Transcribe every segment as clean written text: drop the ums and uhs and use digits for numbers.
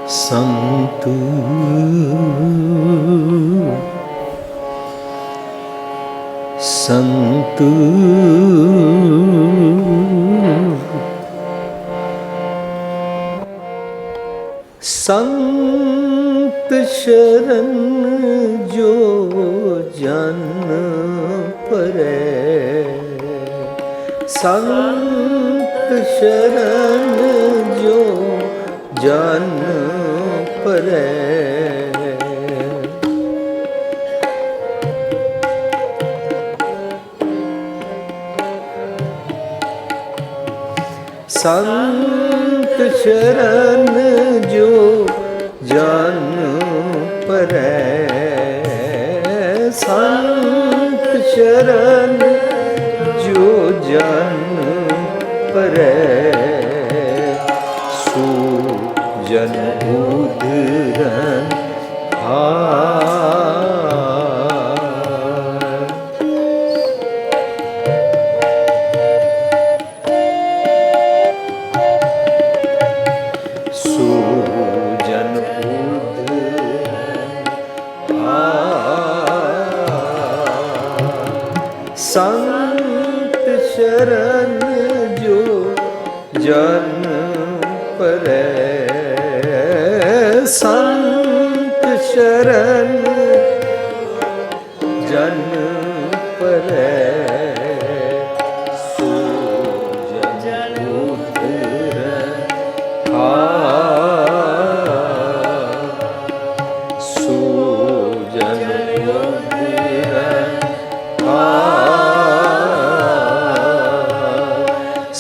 संतु संतु संत शरण जो जन परै, संत शरण जो जन परै। संत शरण जो जन परै, संत शरण जो जन परै। सो जन उद्धरन हार, सो जन उद्धरन हार। संत शरण जो जन परै, संत शरण जन परै। सो जन उद्धरन हार, सो जन उद्धरन हार।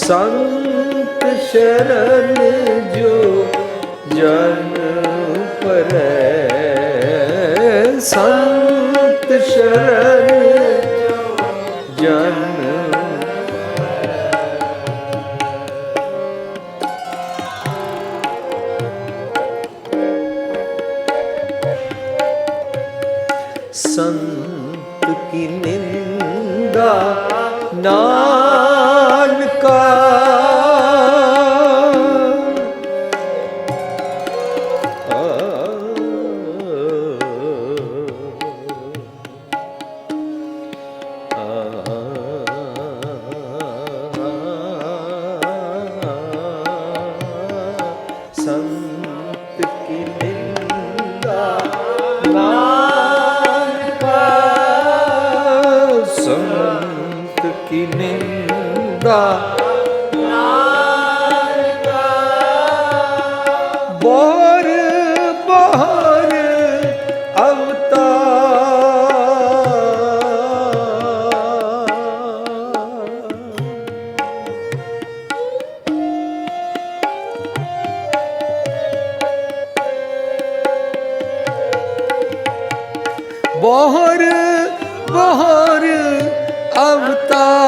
संत शरण जो जन परै, संत शरण जन संत की निंदा नानका, संत की निंदा नानका, संत की निंदा नानका। बोर बोर बोहर बोहर अवतार,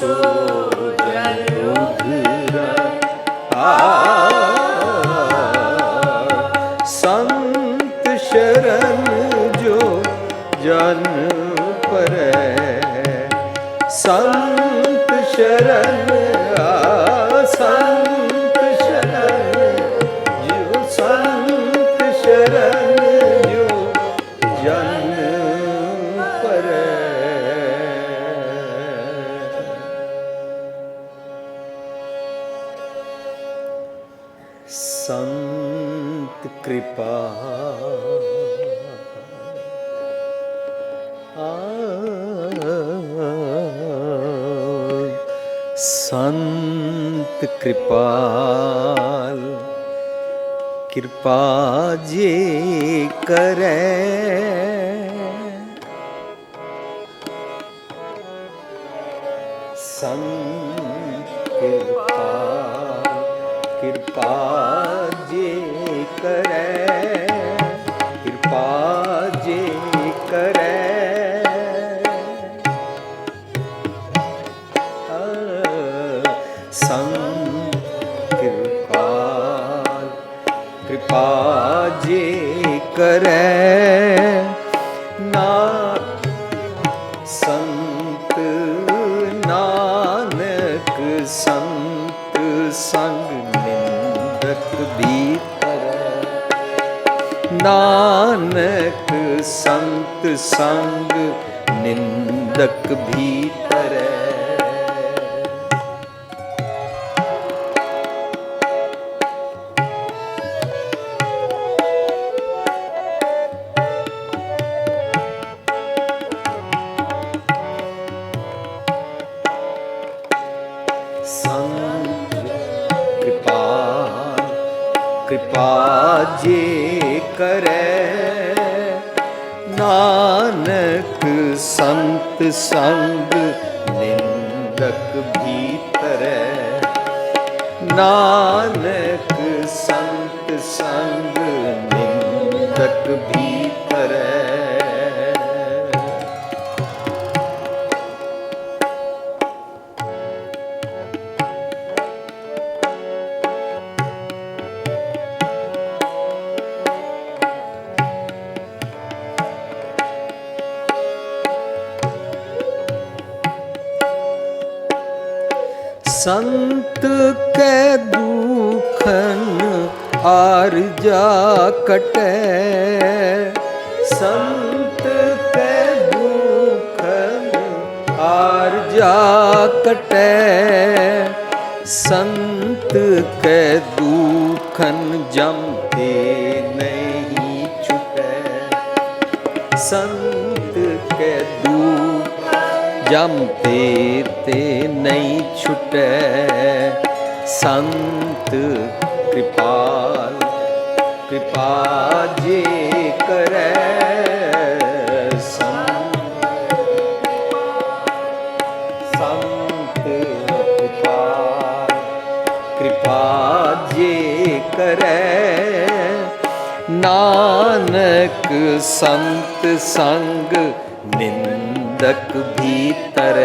सो जन उधरा संत शरण जो जन परै संत शरण संत शरण जो संत शरण जो जन परै संत कृपा संत कृपाल कृपा जे करे संत कृपाल कृपा जे करे कृपा जे करे संत कृपाल कृपा जे करे ना संत नानक संत संग निंदक भीतर नानक संत संग निंदक भीतर संत कृपा जे करे नानक संत संग निंदक भीतर नानक संत संग निंदक भीतर संत के दुखन आरजा कटे संत के दुखन आरजा कटे संत के दुखन जमते नहीं छुटे संत के दुख जमते ते नहीं छुटे संत कृपाल कृपा जे करे संत कृपाल कृपा जे करे नानक संत संग निंदक भीतर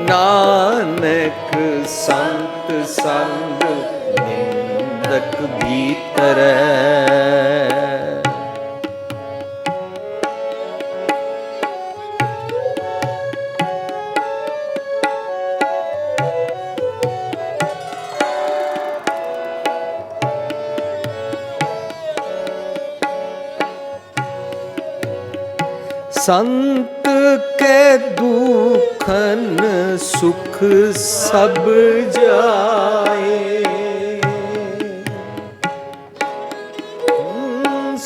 नानक संत संग निंदक भीतर संत के दुखन सुख सब जाए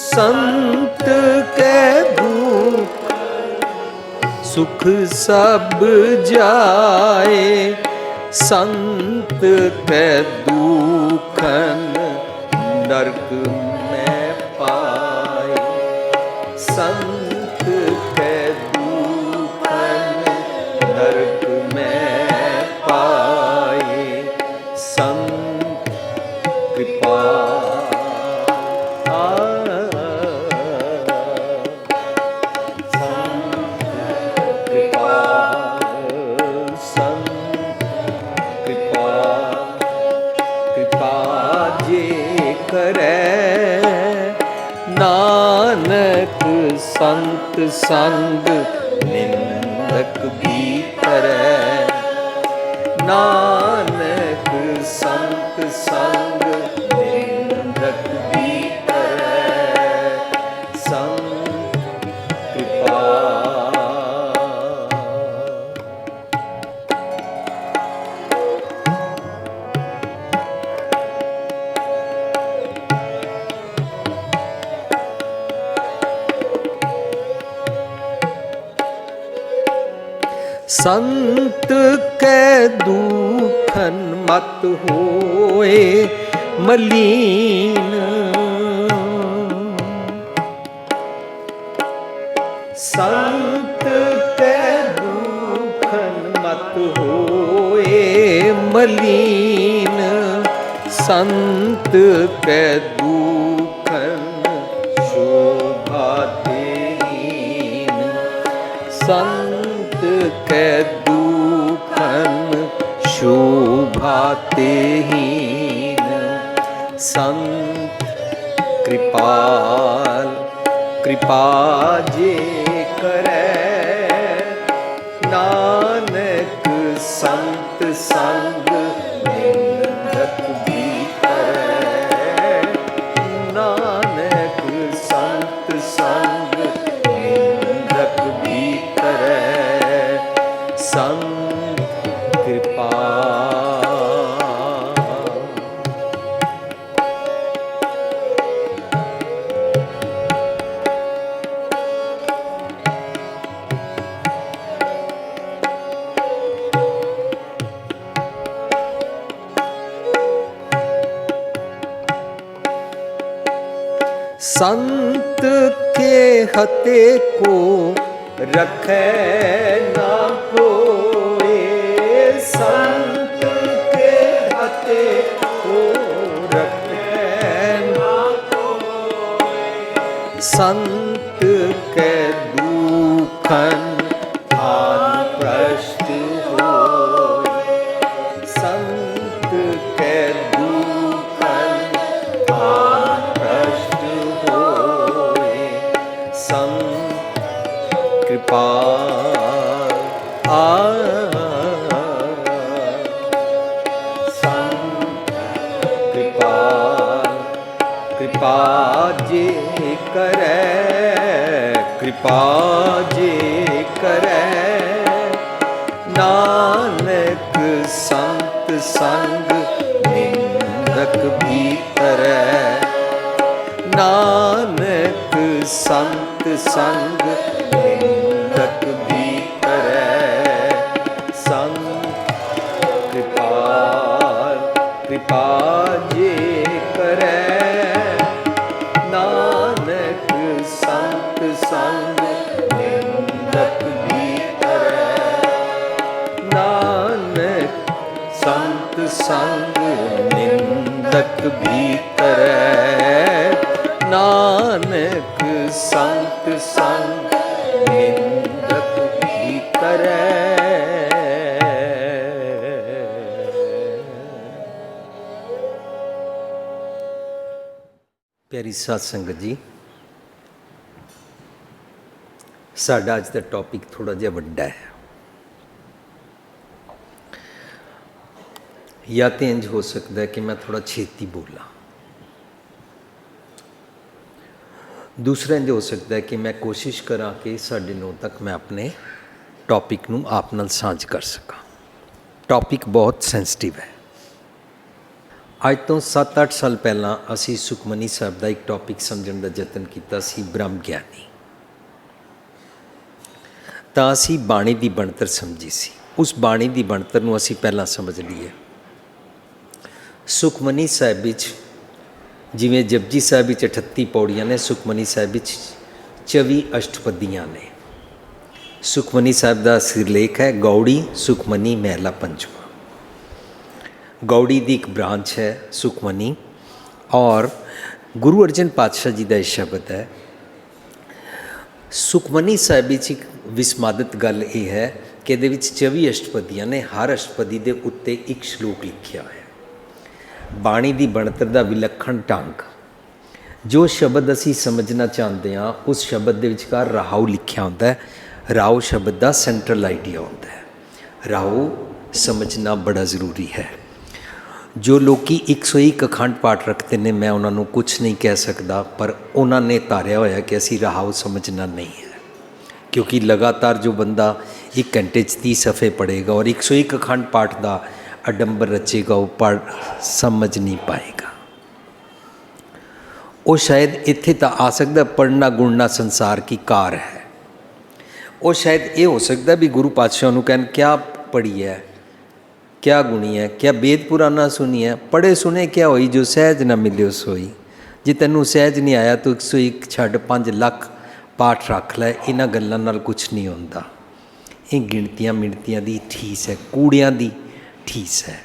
संत के दुख सुख सब जाए संत के दुखन नरक में पाए संत के दुखन नरक में पाए संत कृपा संत संग निंदक भीतरै। नानक संत संग निंदक भीतरै। संत कृपा संत कै दुखन मत होए मलीन। संत कै दुखन मत होए मलीन। संत कै दुखन शोभा देहीन। संत कै दुखन शोभा तेहीन। संत कृपाल कृपा जे करै। नानक संत संग निंदक भीतरै। नानक संत संग निंदक भीतरै। संत कृपा संत के हते को रखै ना कोई। संत के हते को रखै ना कोई। संत के दुखन आन प्रष्ट होय। संत के दुखन आन प्रष्ट होय। संत कृपा संत कृपा कृपा जे करै। कृपा जे करै। नानक संत संग निंदक भीतरै। नानक संत संग निंदक भीतरै। संत कृपाल कृपा जे करै। नानक संत संग निंदक भीतरै। नानक संत संग निंदक भीतरै। नानक संत संग निंदक भीतरै। प्यारी साध संगत जी, साडा अज दा टॉपिक थोड़ा जिहा वड्डा है। या तो इंज हो सकता है कि मैं थोड़ा छेती बोला, दूसरा इंज हो सकता है कि मैं कोशिश करा कि 9:30 तक मैं अपने टॉपिक नूं आप नाल सांझ कर सकां। टॉपिक बहुत सेंसिटिव है। अज तो 7-8 साल पहला असी सुखमनी साहब का एक टॉपिक समझण का यतन किया सी, ब्रह्म ज्ञानी। तो असी बाणी की बनतर समझी सी। उस बाणी की बनतर नूं असी पहला समझ लीए। सुखमनी साहब विच जिवें जपजी साहब विच 38 पौड़ियां ने, सुखमनी साहब विच 24 अष्टपदियां ने। सुखमनी साहब का सिरलेख है गौड़ी सुखमनी महला पंचमा। गौड़ी की एक ब्रांच है सुखमनी। और गुरु अर्जन पातशाह जी का यह शब्द है। सुखमनी साहब विच एक विस्मादत गल यह है कि ये 24 अष्टपदियां ने। हर अष्टपदी के उत्ते एक श्लोक लिखिया है। बाणी की बनतर का विलखण ढंग जो शब्द असी समझना चाहते हाँ उस शब्द के विचकार राहु लिखा होता है। राहु शब्द का सेंट्रल आइडिया होता है। राहु समझना बड़ा ज़रूरी है। जो लोग 101 अखंड पाठ रखते हैं, मैं उन्होंने कुछ नहीं कह सकता, पर उन्होंने तारिया होया कि असी राहु समझना नहीं है, क्योंकि लगातार जो बंदा 1 घंटे 30 सफ़े पढ़ेगा और 101 अखंड पाठ का अडंबर रचेगा, वो पढ़ समझ नहीं पाएगा। वो शायद इत्थे तो आ सकता पढ़ना गुणना संसार की कार है। वो शायद ये हो सकता भी गुरु पातशाह नूं कहन क्या पढ़ी है, क्या गुणी है, क्या वेद पुराना सुनी है, पढ़े सुने क्या होई, जो सहज ना मिले सोई। जे तैनूं सहज नहीं आया तो 101 छड्ड 5 लाख पाठ रख लै, इन्हां गल्लां नाल कुछ नहीं होंदा। ये गिणतियां मिणतियां दी ठीस है, कूड़ियां दी ठीस है।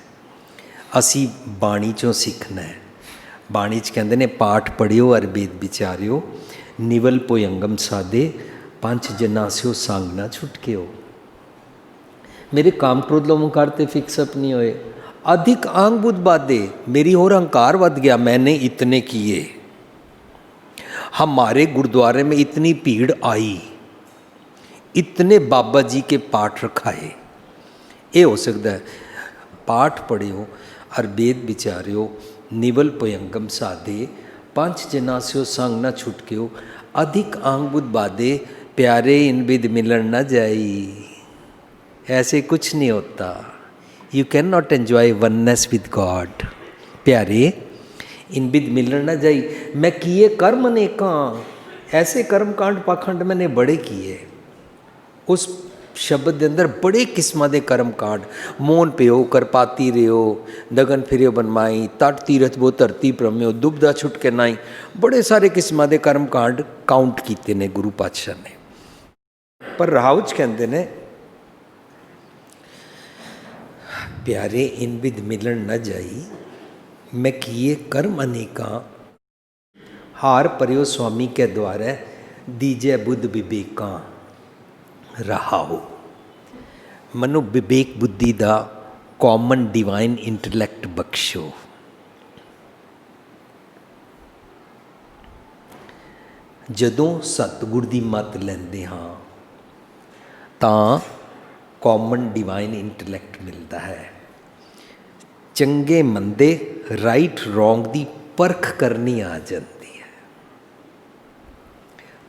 असी बाणी चों सीखना है। बाणी च कहंदे ने पाठ पढ़ियो अर वेद विचारियो, निवल पोयंगम साधे, 5 जनास्यो सांग ना छुटकियो। मेरे काम क्रोध लोभ अहंकार ते फिक्स अप नहीं होए, अधिक आंग बुध बाधे, मेरी और अहंकार बढ़ गया, मैंने इतने किए। हमारे गुरुद्वारे में इतनी भीड़ आई, इतने बाबा जी के पाठ रखाए। ये हो सकता है पाठ पढ़ियो और वेद विचारियो, निवल पयंगम साधे, 5 जनास्यो संग न छुटकियो, अधिक आंग बुध बाधे, प्यारे इन विद मिलन न जाई। ऐसे कुछ नहीं होता। You can not enjoy oneness with God. प्यारे इन विद मिलन न जाई। मैं किए कर्म अनेका, ऐसे कर्म कांड पाखंड मैंने बड़े किए। उस शब्द के अंदर बड़े किस्मां दे कर्म कांड, मोन पियो करपाती रियो, दगन फिरियो बनमाई, तट तीरथ बो धरती भ्रमियो, दुबदा छुटके नाई, बड़े सारे किस्मां दे कर्म कांड काउंट किए ने गुरु पातशाह ने। पर राहु च कहते ने प्यारे इन विद मिलन न जाई, मैं किए कर्म अनेका, हार परियो स्वामी के द्वारे, दीजे बुद्ध विवेका। राहु मनु विवेक बुद्धि दा कॉमन डिवाइन इंटलैक्ट बख्शो। जदों सतगुर दी मत लैंदे हाँ तां कॉमन डिवाइन इंटलैक्ट मिलता है। चंगे मंदे राइट रॉन्ग दी परख करनी आ जाती है।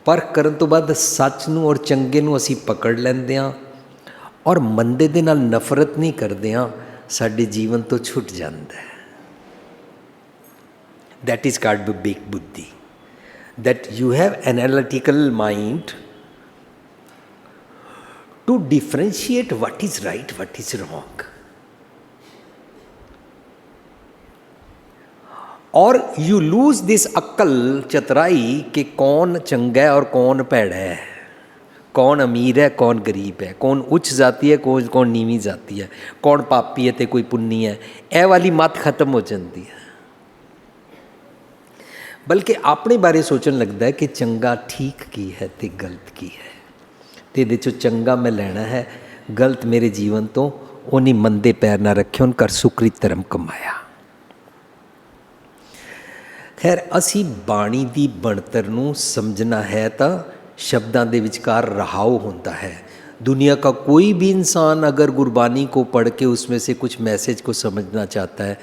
परख करन तो बाद सच नूं और चंगे नूं असी पकड़ लैंदे हाँ और मंदे दे नाल नफरत नहीं करते हाँ, साडे जीवन तो छुट जाता है। दैट इज कॉल्ड विवेक बुद्धि, that you have analytical mind to differentiate what is right what is wrong. और यू लूज दिस अक्ल चतुराई कि कौन चंगा है और कौन भैड़ा है, कौन अमीर है कौन गरीब है, कौन उच्च जाति है कौन नीवी जाति है, कौन पापी है तो कोई पुन्नी है। यह वाली मत खत्म हो जाती है। बल्कि अपने बारे सोचन लगता है कि चंगा ठीक की है तो गलत की है, तो ये चो चंगा मैं लेना है, गलत मेरे जीवन तो उन्हीं मंदे पैर ना रखे, उन कर सुकृत धर्म कमाया। खैर असी बाणी दी बनतर नूं समझना है तो शब्दां दे विचकार रहाव होता है। दुनिया का कोई भी इंसान अगर गुरबानी को पढ़ के उसमें से कुछ मैसेज को समझना चाहता है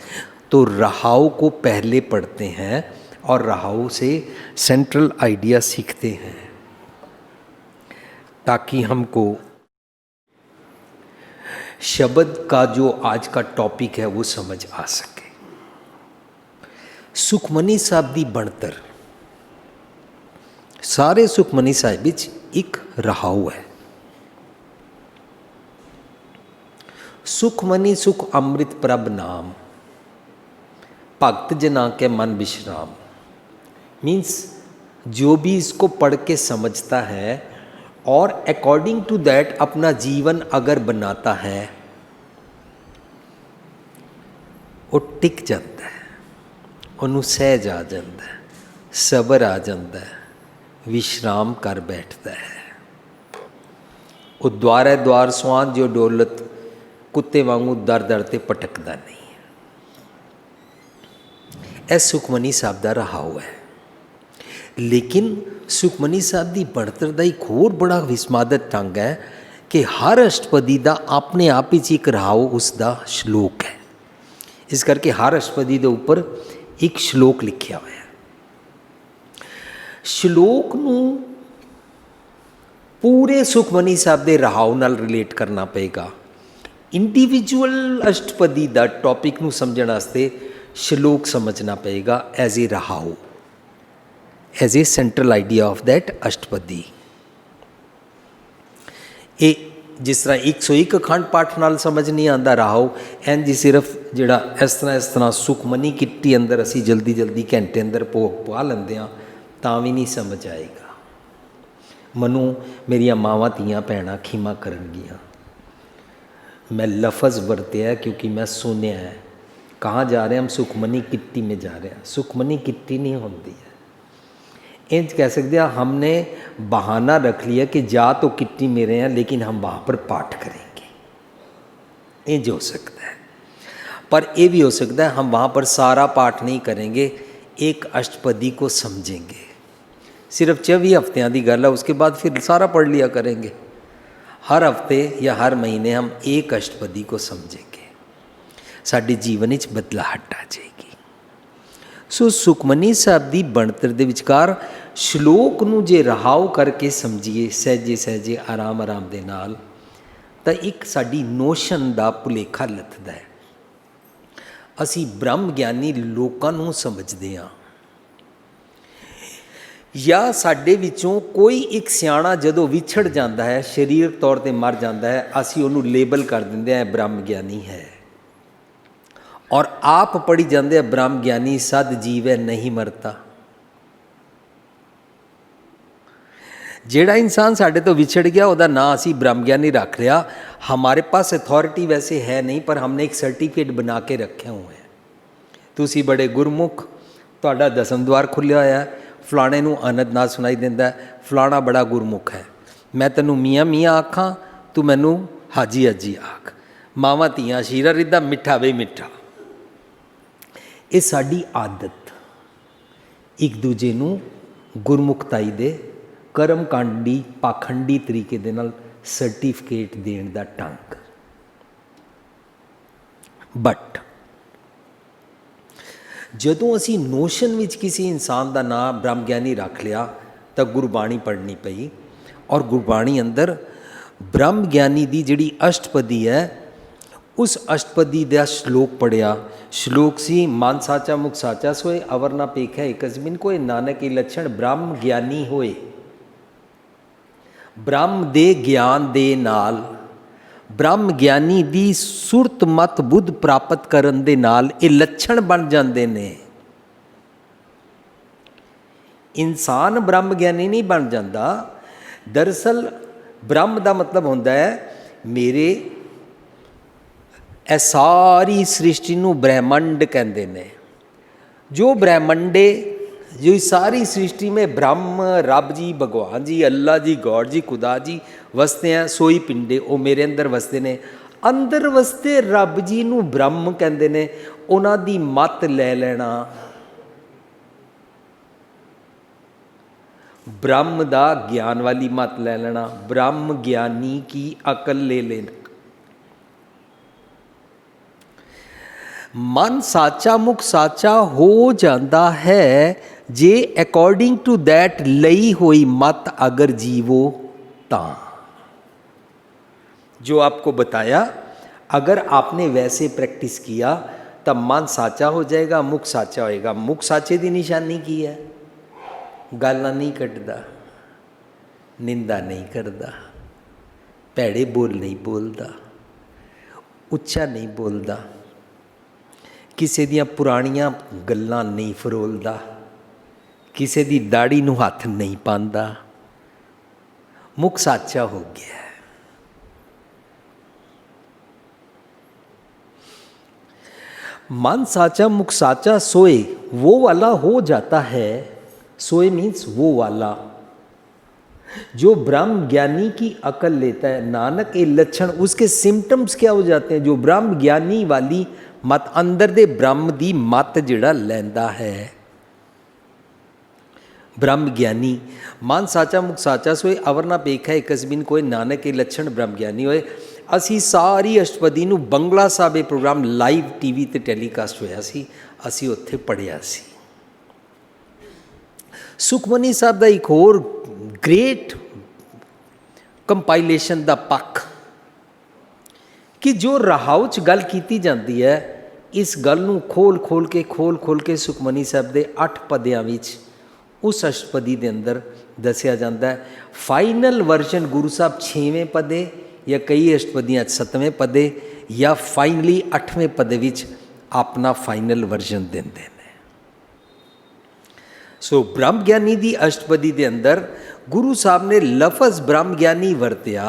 तो रहाव को पहले पढ़ते हैं और रहाव से सेंट्रल आइडिया सीखते हैं, ताकि हमको शब्द का जो आज का टॉपिक है वो समझ आ सके। सुखमनी साहब दी बनतर, सारे सुखमनी साहिब विच एक रहाऊ है। सुखमनी सुख अमृत प्रभ नाम, भक्त जना के मन विश्राम। मीन्स जो भी इसको पढ़ के समझता है और अकॉर्डिंग टू दैट अपना जीवन अगर बनाता है वो टिक जाता है, उन्होंने सहज आ जाता है, सबर आ जाता है, विश्राम कर बैठता है। वो द्वारे द्वार स्वान जो डोलत, कुत्ते वांगू दर दर ते पटकदा नहीं। यह सुखमनी साहब दा रहाऊ है। लेकिन सुखमनी साहब की ਬਣਤਰ ਦਾ एक होर बड़ा विस्मादत ढंग है कि हर अष्टपदी का अपने आप ही एक रहाओ उसका श्लोक है। इस करके हर अष्टपदी के उपर एक श्लोक लिखा हुआ है। श्लोक नूं पूरे सुखमनी साहब के रहाओ नाल रिलेट करना पेगा। इंडिविजुअल अष्टपदी का टॉपिक नूं समझण वास्ते श्लोक समझना पेगा as a Rahao, as a central idea of that Ashtapadi. ये जिस तरह 101 अखंड पाठ नाल समझ नहीं आता रहाओ, इंज सिर्फ जिहड़ा इस तरह सुखमनी किट्टी अंदर असी जल्दी जल्दी घंटे अंदर भोग पा लेंदे हां तां भी नहीं समझ आएगा। मनु मेरियां मावां धीआं भैणां खीमा करनगियां, मैं लफज वरत्या क्योंकि मैं सुनिया है। कहाँ जा रहे हैं हम? सुखमनी किट्टी में जा रहे हैं। सुखमनी किट्टी नहीं होती है, इंज कह सकते हैं हमने बहाना रख लिया कि जा तो किट्टी में रहे हैं लेकिन हम वहाँ पर पाठ करेंगे। इंज हो सकता है, पर यह भी हो सकता है हम वहाँ पर सारा पाठ नहीं करेंगे, एक अष्टपदी को समझेंगे। सिर्फ 24 हफ्तियां की गल है, उसके बाद फिर सारा पढ़ लिया करेंगे। हर हफ्ते या हर महीने हम एक अष्टपदी को समझेंगे, साडे जीवन में बदलाहट आ जाएगी। सो सुखमनी साहब की ਬਣਤਰ ਦੇ ਵਿਚਕਾਰ श्लोक ਨੂੰ जे रहाओ करके समझिए सहजे सहजे आराम आराम ਦੇ ਨਾਲ ਤਾਂ ਇੱਕ ਸਾਡੀ ਨੋਸ਼ਨ ਦਾ ਭੁਲੇਖਾ ਲੱਥਦਾ ਹੈ। ਅਸੀਂ ਬ੍ਰਹਮ ਗਿਆਨੀ ਲੋਕਾਂ ਨੂੰ ਸਮਝਦੇ ਹਾਂ, ਜਾਂ ਸਾਡੇ ਵਿੱਚੋਂ ਕੋਈ ਇੱਕ ਸਿਆਣਾ ਜਦੋਂ ਵਿਛੜ ਜਾਂਦਾ ਹੈ, ਸਰੀਰਕ ਤੌਰ 'ਤੇ ਮਰ ਜਾਂਦਾ ਹੈ, ਅਸੀਂ ਉਹਨੂੰ ਲੇਬਲ ਕਰ ਦਿੰਦੇ ਹਾਂ ਬ੍ਰਹਮ ਗਿਆਨੀ ਹੈ। और आप पढ़ी जाते ब्रह्म ज्ञानी सद जीव है नहीं मरता। जेड़ा इंसान साढ़े तो विछड़ गया वह ना असी ब्रह्म ज्ञानी रख लिया। हमारे पास अथॉरिटी वैसे है नहीं, पर हमने एक सर्टिफिकेट बना के रखे हुए हैं। तुसी बड़े गुरमुख, तुहाडा दसम द्वार खुलिया होया, फलाणे नूं आनंद ना सुनाई देंदा, फलाना बड़ा गुरमुख है। मैं तैनूं मियाँ मियाँ आखां, तू मैनूं हाजी हाजी आख। मावां धीआं शीरा रिद्धा मिठा वे मिठा। ये साड़ी आदत एक दूजे नूं गुरमुखताई दे कर्मकांडी पाखंडी तरीके दे नाल सर्टिफिकेट देण दा ढंग। बट जदों असी नोशन विच किसी इंसान का नाम ब्रह्म ज्ञानी रख लिया तो गुरबाणी पढ़नी पई, और गुरबाणी अंदर ब्रह्म ज्ञानी की जिहड़ी अष्टपदी है उस अष्टपदी का श्लोक पढ़िया। श्लोक सी मन साचा मुख साचा सोए अवर ना पेखा एक जमीन कोई नानक के लक्षण ब्रह्म ज्ञानी होए। ब्रह्म दे ज्ञान दे नाल ब्रह्म ज्ञानी दी सुरत मत बुद्ध प्राप्त करन दे नाल ये लक्षण बन जाते ने। इंसान ब्रह्म ज्ञानी नहीं बन जाता। दरअसल ब्रह्म का मतलब होता है मेरे ए सारी सृष्टि नूं ब्रह्मंड कहते हैं। जो ब्रह्मंडे जो सारी सृष्टि में ब्रह्म रब जी भगवान जी अल्लाह जी गॉड जी खुदा जी वसते हैं, सोई पिंडे वो मेरे अंदर वसते ने। अंदर वसते रब जी नूं ब्रह्म कहते हैं। उन्हां दी मत ले लेना, ब्रह्म दा ज्ञान वाली मत ले लेना, ब्रह्म ज्ञानी की अकल ले लेना। मन साचा मुख साचा हो जाता है जे अकॉर्डिंग टू दैट लई हुई मत अगर जीवो ता। जो आपको बताया अगर आपने वैसे प्रैक्टिस किया तब मन साचा हो जाएगा, मुख साचा होएगा। मुख साचे की निशानी की है? गालां नहीं कटदा, निंदा नहीं करता, भैड़े बोल नहीं बोलता, उच्चा नहीं बोलता, किसी दियां पुरानियां गल्लां नहीं फरोलदा, किसी दी दाड़ी नूं हथ नहीं पांदा। मुख साचा हो गया। मन साचा मुख साचा सोए वो वाला हो जाता है। सोए मीन्स वो वाला जो ब्रह्म ज्ञानी की अकल लेता है। नानक ये लक्षण उसके सिम्टम्स क्या हो जाते हैं? जो ब्रह्म ज्ञानी वाली मत अंदर दे ब्रह्म दी मत जिहड़ा लैंदा है ब्रह्म ज्ञानी मन साचा मुख साचा सोए अवर ना पेखा एक बिन कोई नानक के लक्षण ब्रह्म ज्ञानी होए। असी सारी अष्टपदी नूं बंगला साहब प्रोग्राम लाइव टीवी ते टैलीकास्ट होया सी, असी उत्थे पढ़िया सी। सुखमनी साहब का एक होर ग्रेट कंपाइलेशन का पक्ष कि जो रहाउ च गल की जाती है, इस गल नूं खोल खोल के सुखमनी साहब के 8 पदियां विच उस अष्टपदी के अंदर दसिया जाता है। फाइनल वर्जन गुरु साहब 6वें पदे या कई अष्टपदियां 7वें पदे या फाइनली 8वें पदे विच अपना फाइनल वर्जन देंदे ने। सो ब्रह्म ज्ञानी की अष्टपदी के अंदर गुरु साहब ने लफज ब्रह्म ज्ञानी वरत्या,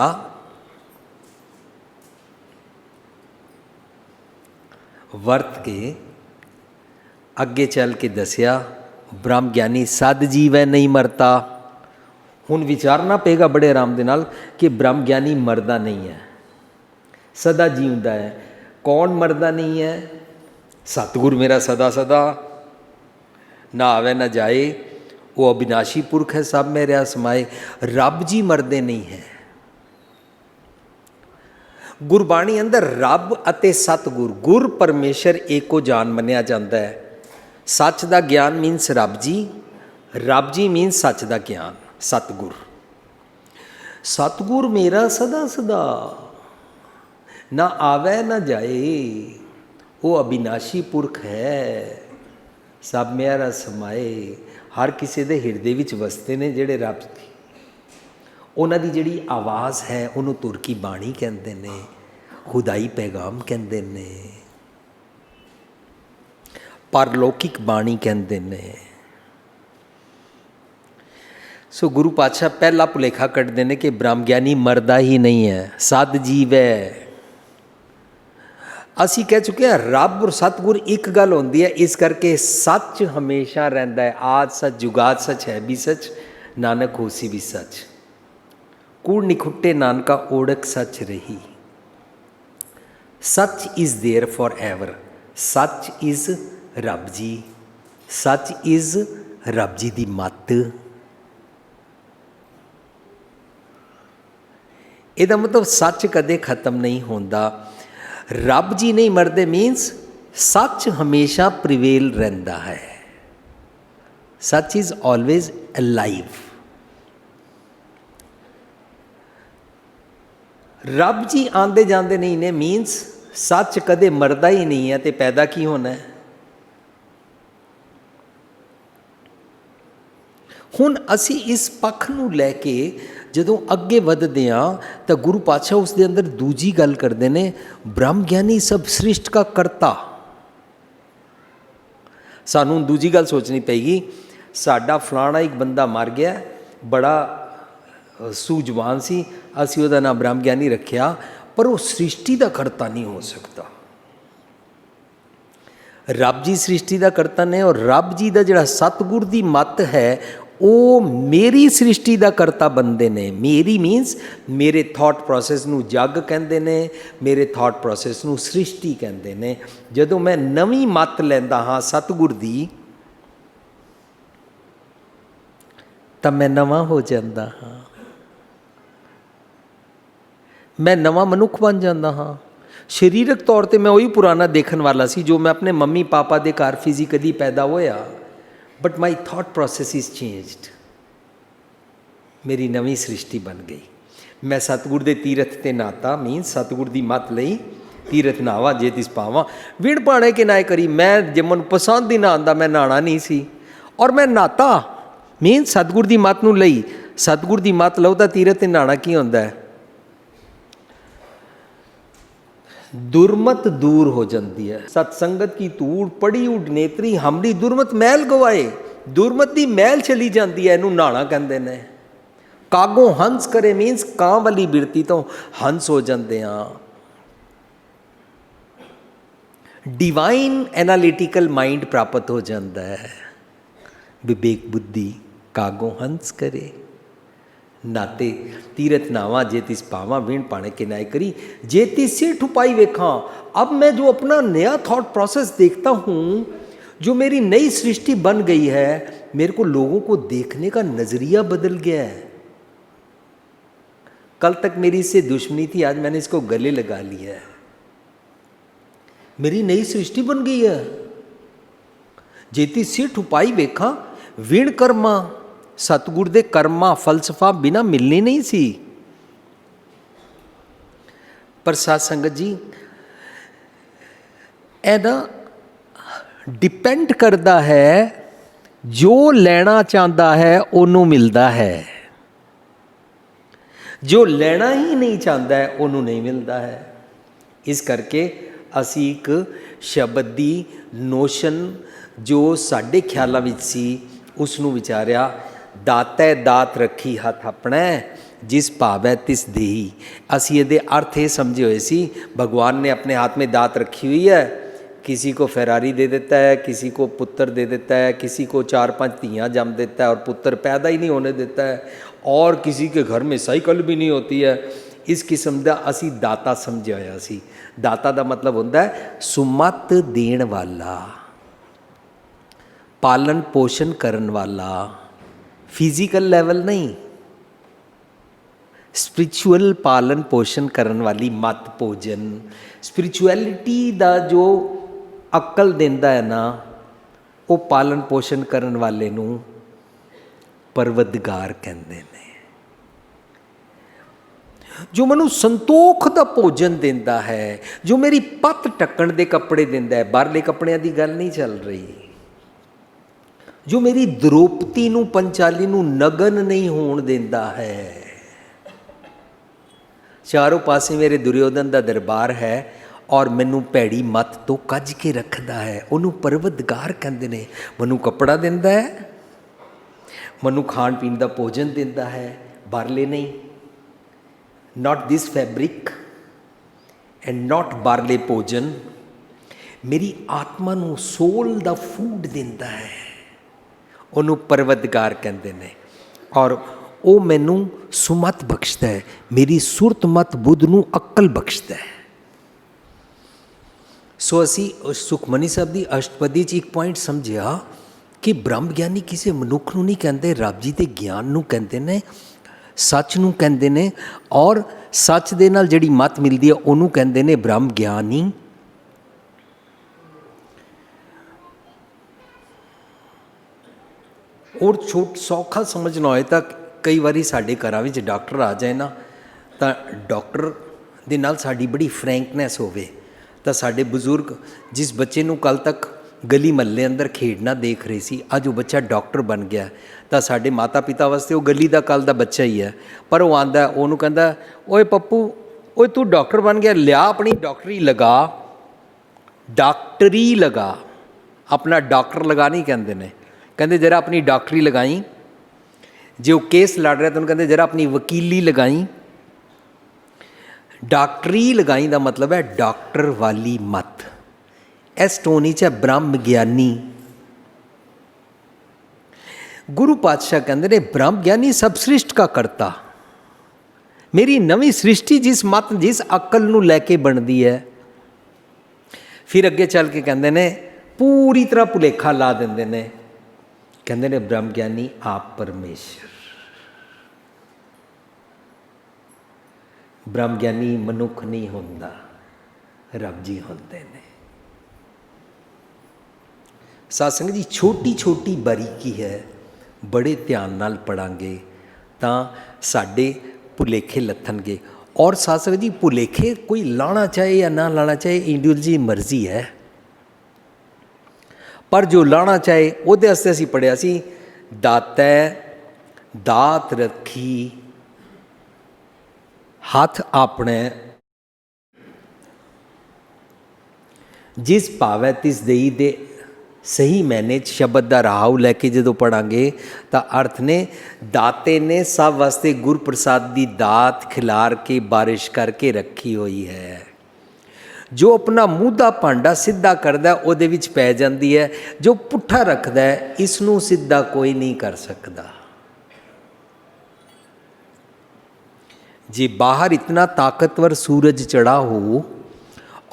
वर्त के अगे चल के दसिया ब्रह्म ज्ञानी सद जीव है नहीं मरता। हुण विचारना पेगा बड़े आराम दे नाल कि ब्रह्म ज्ञानी मरदा नहीं है, सदा जीवदा है। कौन मरदा नहीं है? सतगुर मेरा सदा सदा ना आवे ना जाए, वो अविनाशी पुरख है, सब में रहा समाए। रब जी मरदे नहीं है। गुरबाणी अंदर रब अते सतगुर गुर परमेश्वर एको जान मनिया जाता है। सच का ज्ञान मीनस रब जी मीनस सच का ज्ञान सतगुर। सतगुर मेरा सदा सदा ना आवे ना जाए, वो अविनाशी पुरख है, सब मेरा समाए। हर किसी के हिरदे विच वसते ने जिहड़े रब की, उन्हां दी जिहड़ी आवाज़ है उन्होंने तुर की बाणी कहते ने, खुदाई पैगाम कहते ने, परलौकिक बाणी कहते ने। सो गुरु पातशाह पहला भुलेखा कटते हैं कि ब्रह्म ज्ञानी मरदा ही नहीं है, सद जीव है। असी कह चुके हैं रब और सतगुर एक गल होंदी है, इस करके सच हमेशा रहिंदा है। आज सच जुगाद सच है भी सच, नानक होसी भी सच। कूड़ निखुट्टे नानका ओढ़क सच रही। सच इज देयर फॉर एवर। सच is Rab ji, such is Rab जी दी मत। इहदा मतलब सच कदे खत्म नहीं होंदा। रब जी नहीं मरदे मीनस सच हमेशा प्रिवेल रहिंदा है। Such is always alive. रब जी आंदे जाते नहीं ने मीनस सच कदे मरदा ही नहीं है, तो पैदा की होना है। हुण असी इस पक्ष नूं लैके जदों अगे वधदे हां तां गुरु पातशाह उस दे अंदर दूजी गल करदे ने, ब्रह्म ज्ञानी सब सृष्ट का करता। सानूं दूजी गल सोचनी पेगी, साडा फलाना एक बंदा मर गया, बड़ा सूझवान सी, असी उहदा नाम ब्रह्म ज्ञानी रखिया, पर वो सृष्टि का करता नहीं हो सकता। रब जी सृष्टि का करता ने, और रब जी का जिहड़ा सतगुर दी मत है वो मेरी सृष्टि का करता बनते ने। मेरी मीनस मेरे थॉट प्रोसैस नूं जग कहते ने, मेरे थॉट प्रोसैस नूं सृष्टि कहते ने। जदों मैं नवीं मत लैंदा हाँ सतगुर दी, तां मैं नवां हो जांदा हाँ, मैं नवां मनुख बन जाता हाँ। शरीरक तौर पर मैं वही पुराना देखने वाला सी जो मैं अपने मम्मी पापा के घर फिजिकली पैदा होया, but my thought process is changed. मेरी नवीं सृष्टि बन गई। मैं सतगुर दे तीरथ ते नाता मीनस सतगुर दी मत लई तीरथ नावा जे तिस पावा विण पाणे के नाए करी। मैं जे मन पसंद ही ना आंदा मैं नहाना नहीं सी, और मैं नाता मीनस सतगुर दी मत नूं लई। सतगुर दी मत लो तां तीरथ ते नहाना की हुंदा है? दुर्मत दूर हो जाती है। सत्संगत की धूड़ पड़ी उड नेत्री, हमरी दुर्मत मैल गवाए। दुर्मत की मैल चली जाती है, इनू नहाना कहते हैं। कागों हंस करे मीनस कां वाली बिरती तो हंस हो जाते हैं। डिवाइन एनालिटिकल माइंड प्राप्त हो जाता है। विवेक बुद्धि कागों हंस करे, नाते तीरथ नावा जे तिस पावा विण पाने के नाय करी, जे तिस से ठुपाई वेखा। अब मैं जो अपना नया थॉट प्रोसेस देखता हूँ, जो मेरी नई सृष्टि बन गई है, मेरे को लोगों को देखने का नज़रिया बदल गया है। कल तक मेरी इससे दुश्मनी थी, आज मैंने इसको गले लगा लिया है। मेरी नई सृष्टि बन गई है। जेती सिठ उपाई वेखा विण कर्मा, सतगुर दे कर्मा फलसफा बिना मिलनी नहीं सी। पर साध संगत जी ए ना डिपेंड करता है, जो लेना चाहता है उन्हों मिलता है, जो लेना ही नहीं चाहता है उन्हों नहीं मिलता है। इस करके असी एक शब्द दी नोशन जो साढ़े ख्यालों विच सी उसनूं विचारिया, दातै दात रखी हथ अपना जिस भावै तिस देही। असी ये अर्थ ये समझे हुए सी, भगवान ने अपने हाथ में दात रखी हुई है, किसी को फेरारी दे देता है, किसी को पुत्र दे देता है, किसी को 4-5 तियाँ जम देता है और पुत्र पैदा ही नहीं होने देता है, और किसी के घर में साइकिल भी नहीं होती है। इस किस्म का असी दाता समझे होया सी। दाता का मतलब होता है सुमत देण वाला, पालन पोषण करन वाला, फिजिकल लेवल नहीं, स्पिरिचुअल पालन पोषण करन वाली मत भोजन। स्पिरिचुअलिटी का जो अकल देंदा है ना, वो पालन पोषण करन वाले नूं परवदगार कहंदे ने। जो मैनू संतोख का भोजन देंदा है, जो मेरी पत ढक्कण दे कपड़े देंदा है, बाहरले कपड़ियां दी गल नहीं चल रही, जो मेरी द्रौपदी नूं पंचाली नूं नगन नहीं होण देंदा है। चारों पासे मेरे दुर्योधन का दरबार है और मैनू भैड़ी मत तो कज के रखता है, उन्होंने परवदगार कहते हैं। मैनू कपड़ा देंदा है, मैनू खाण पीण का भोजन देंदा है, बारले नहीं, not this fabric and not बारले भोजन। मेरी आत्मा नू सोल दा फूड देंदा है, उन्होंने परवदगार कहते हैं। और वो मैनू सुमत बख्शदा है, मेरी सुरत मत बुद्ध नू अक्ल बख्शदा है। सो असी सुखमनी साहब की अष्टपदी च एक पॉइंट समझिया कि ब्रह्म ज्ञानी किसी मनुख नू नहीं कहते, रब जी के ज्ञान नू कहते ने, सच नू कहते ने, और सच दे नाल जिहड़ी मत मिलती है उन्होंने कहते ने ब्रह्म ज्ञानी। और छोट सौखा समझना होए तो कई बारी साडे घरां विच डॉक्टर आ जाए ना, तो डॉक्टर दे नाल साडी बड़ी फ्रैंकनैस होवे, तो साडे बजुर्ग जिस बच्चे नूं कल तक गली महल्ले अंदर खेडना देख रहे सी, अज वो बच्चा डॉक्टर बन गया, तो साडे माता पिता वास्ते वो गली का कल का बच्चा ही है। पर वो आंदा, उन्होंने कहता, ओए पप्पू, ओए तू डॉक्टर बन गया, लिया अपनी डॉक्टरी लगा, डॉक्टरी लगा, अपना डॉक्टर लगा नहीं कहते ने, कहते जरा अपनी डॉक्टरी लगाई। जो केस लड़ रहा तो उन्होंने कहते जरा अपनी वकीली लगाई। डॉक्टरी लगाई का मतलब है डॉक्टर वाली मत। इस टोनी च ब्रह्म ज्ञानी। गुरु पातशाह कहते ने ब्रह्म ज्ञानी सब सृष्ट का करता। मेरी नवी सृष्टि जिस मत जिस अकल नूं लैके बनती है, फिर अगे चल के कहते ने पूरी तरह भुलेखा ला देंदे ने, कहते ने ब्रह्म ज्ञानी आप परमेश्वर। ब्रह्म ज्ञानी मनुख नहीं होंदा, रब जी होंदे ने। साध संगत जी छोटी छोटी बारीकी है, बड़े ध्यान नाल पढ़ांगे तो साडे भुलेखे लथणगे। और साध संगत जी भुलेखे कोई लाना चाहे या ना लाना चाहे इंडिविजुअल जी मर्जी है, पर जो लाना चाहे उहदे वास्ते असीं पढ़िया सी दातै दात रखी हथ अपने जिस भावै तिस देई दे। सही मैने शब्द का राव लैके जो पढ़ांगे तो अर्थ ने दाते ने सब वास्ते गुर प्रसाद की दात खिलार के बारिश करके रखी हुई है। जो अपना मूँह भांडा सीधा करदा उहदे विच पै जाती है, जो पुट्ठा रखदा है इसनूं सीधा कोई नहीं कर सकता। जे बाहर इतना ताकतवर सूरज चढ़ा हो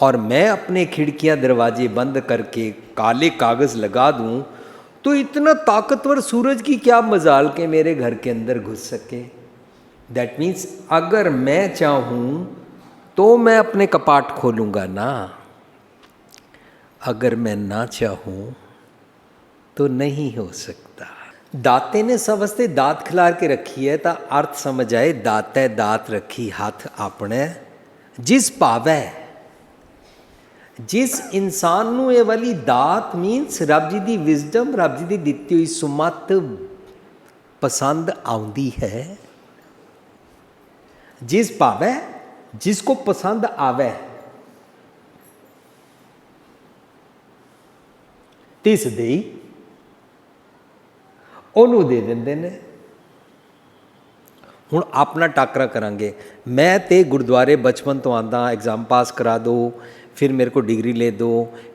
और मैं अपने खिड़कियां दरवाजे बंद करके काले कागज़ लगा दूं तो इतना ताकतवर सूरज की क्या मजाल के मेरे घर के अंदर घुस सके। दैट मीन्स अगर मैं चाहूँ तो मैं अपने कपाट खोलूँगा ना, अगर मैं ना चाहूँ तो नहीं हो सकता। दाते ने सब वास्ते दात खिलार के रखी है, तो अर्थ समझ आए, दाते दात रखी हाथ आपने जिस पावै। जिस इंसान नू ये वाली दात मीनस रब जी दी विजडम, रब जी दी दिती हुई सुमत पसंद आउंदी है, जिस पावै, जिसको पसंद आवे, तिस देई ओनू दे देंदे ने। हुण अपना टाकरा करांगे। मैं ते गुरुद्वारे बचपन तो आंदा, एग्ज़ाम पास करा दो, फिर मेरे को डिग्री ले दो,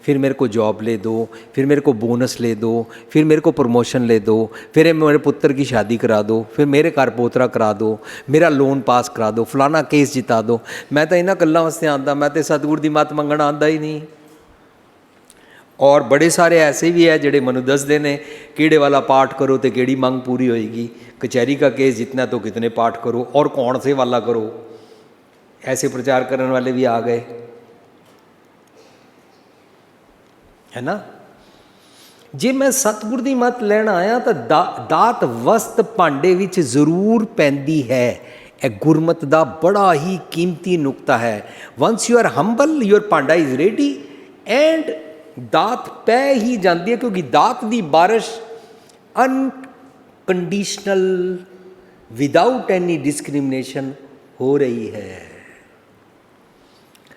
फिर मेरे को जॉब ले दो, फिर मेरे को बोनस ले दो, फिर मेरे को प्रमोशन ले दो, फिर मेरे पुत्र की शादी करा दो, फिर मेरे घर पोतरा करा दो, मेरा लोन पास करा दो, फलाना केस जिता दो। मैं तो इन्हां गल्लां वास्ते आंदा, मैं तो सतगुर दी मत मंगण आंदा ही नहीं। और बड़े सारे ऐसे भी है जिहड़े मैनूं दसदे ने किहड़े वाला पाठ करो तो किहड़ी मंग पूरी होएगी, कचहरी का केस जितना तो कितने पाठ करो और कौन से वाला करो। ऐसे प्रचार करने वाले भी आ गए, है ना। जे मैं सतगुर दी मत लैण आया तो दात वस्त भांडे विच जरूर पैंदी है। यह गुरमत दा बड़ा ही कीमती नुकता है। Once you are humble your भांडा इज रेडी एंड दात पै ही जाती है, क्योंकि दात दी बारिश अनकंडीशनल विदाउट एनी डिस्क्रिमिनेशन हो रही है।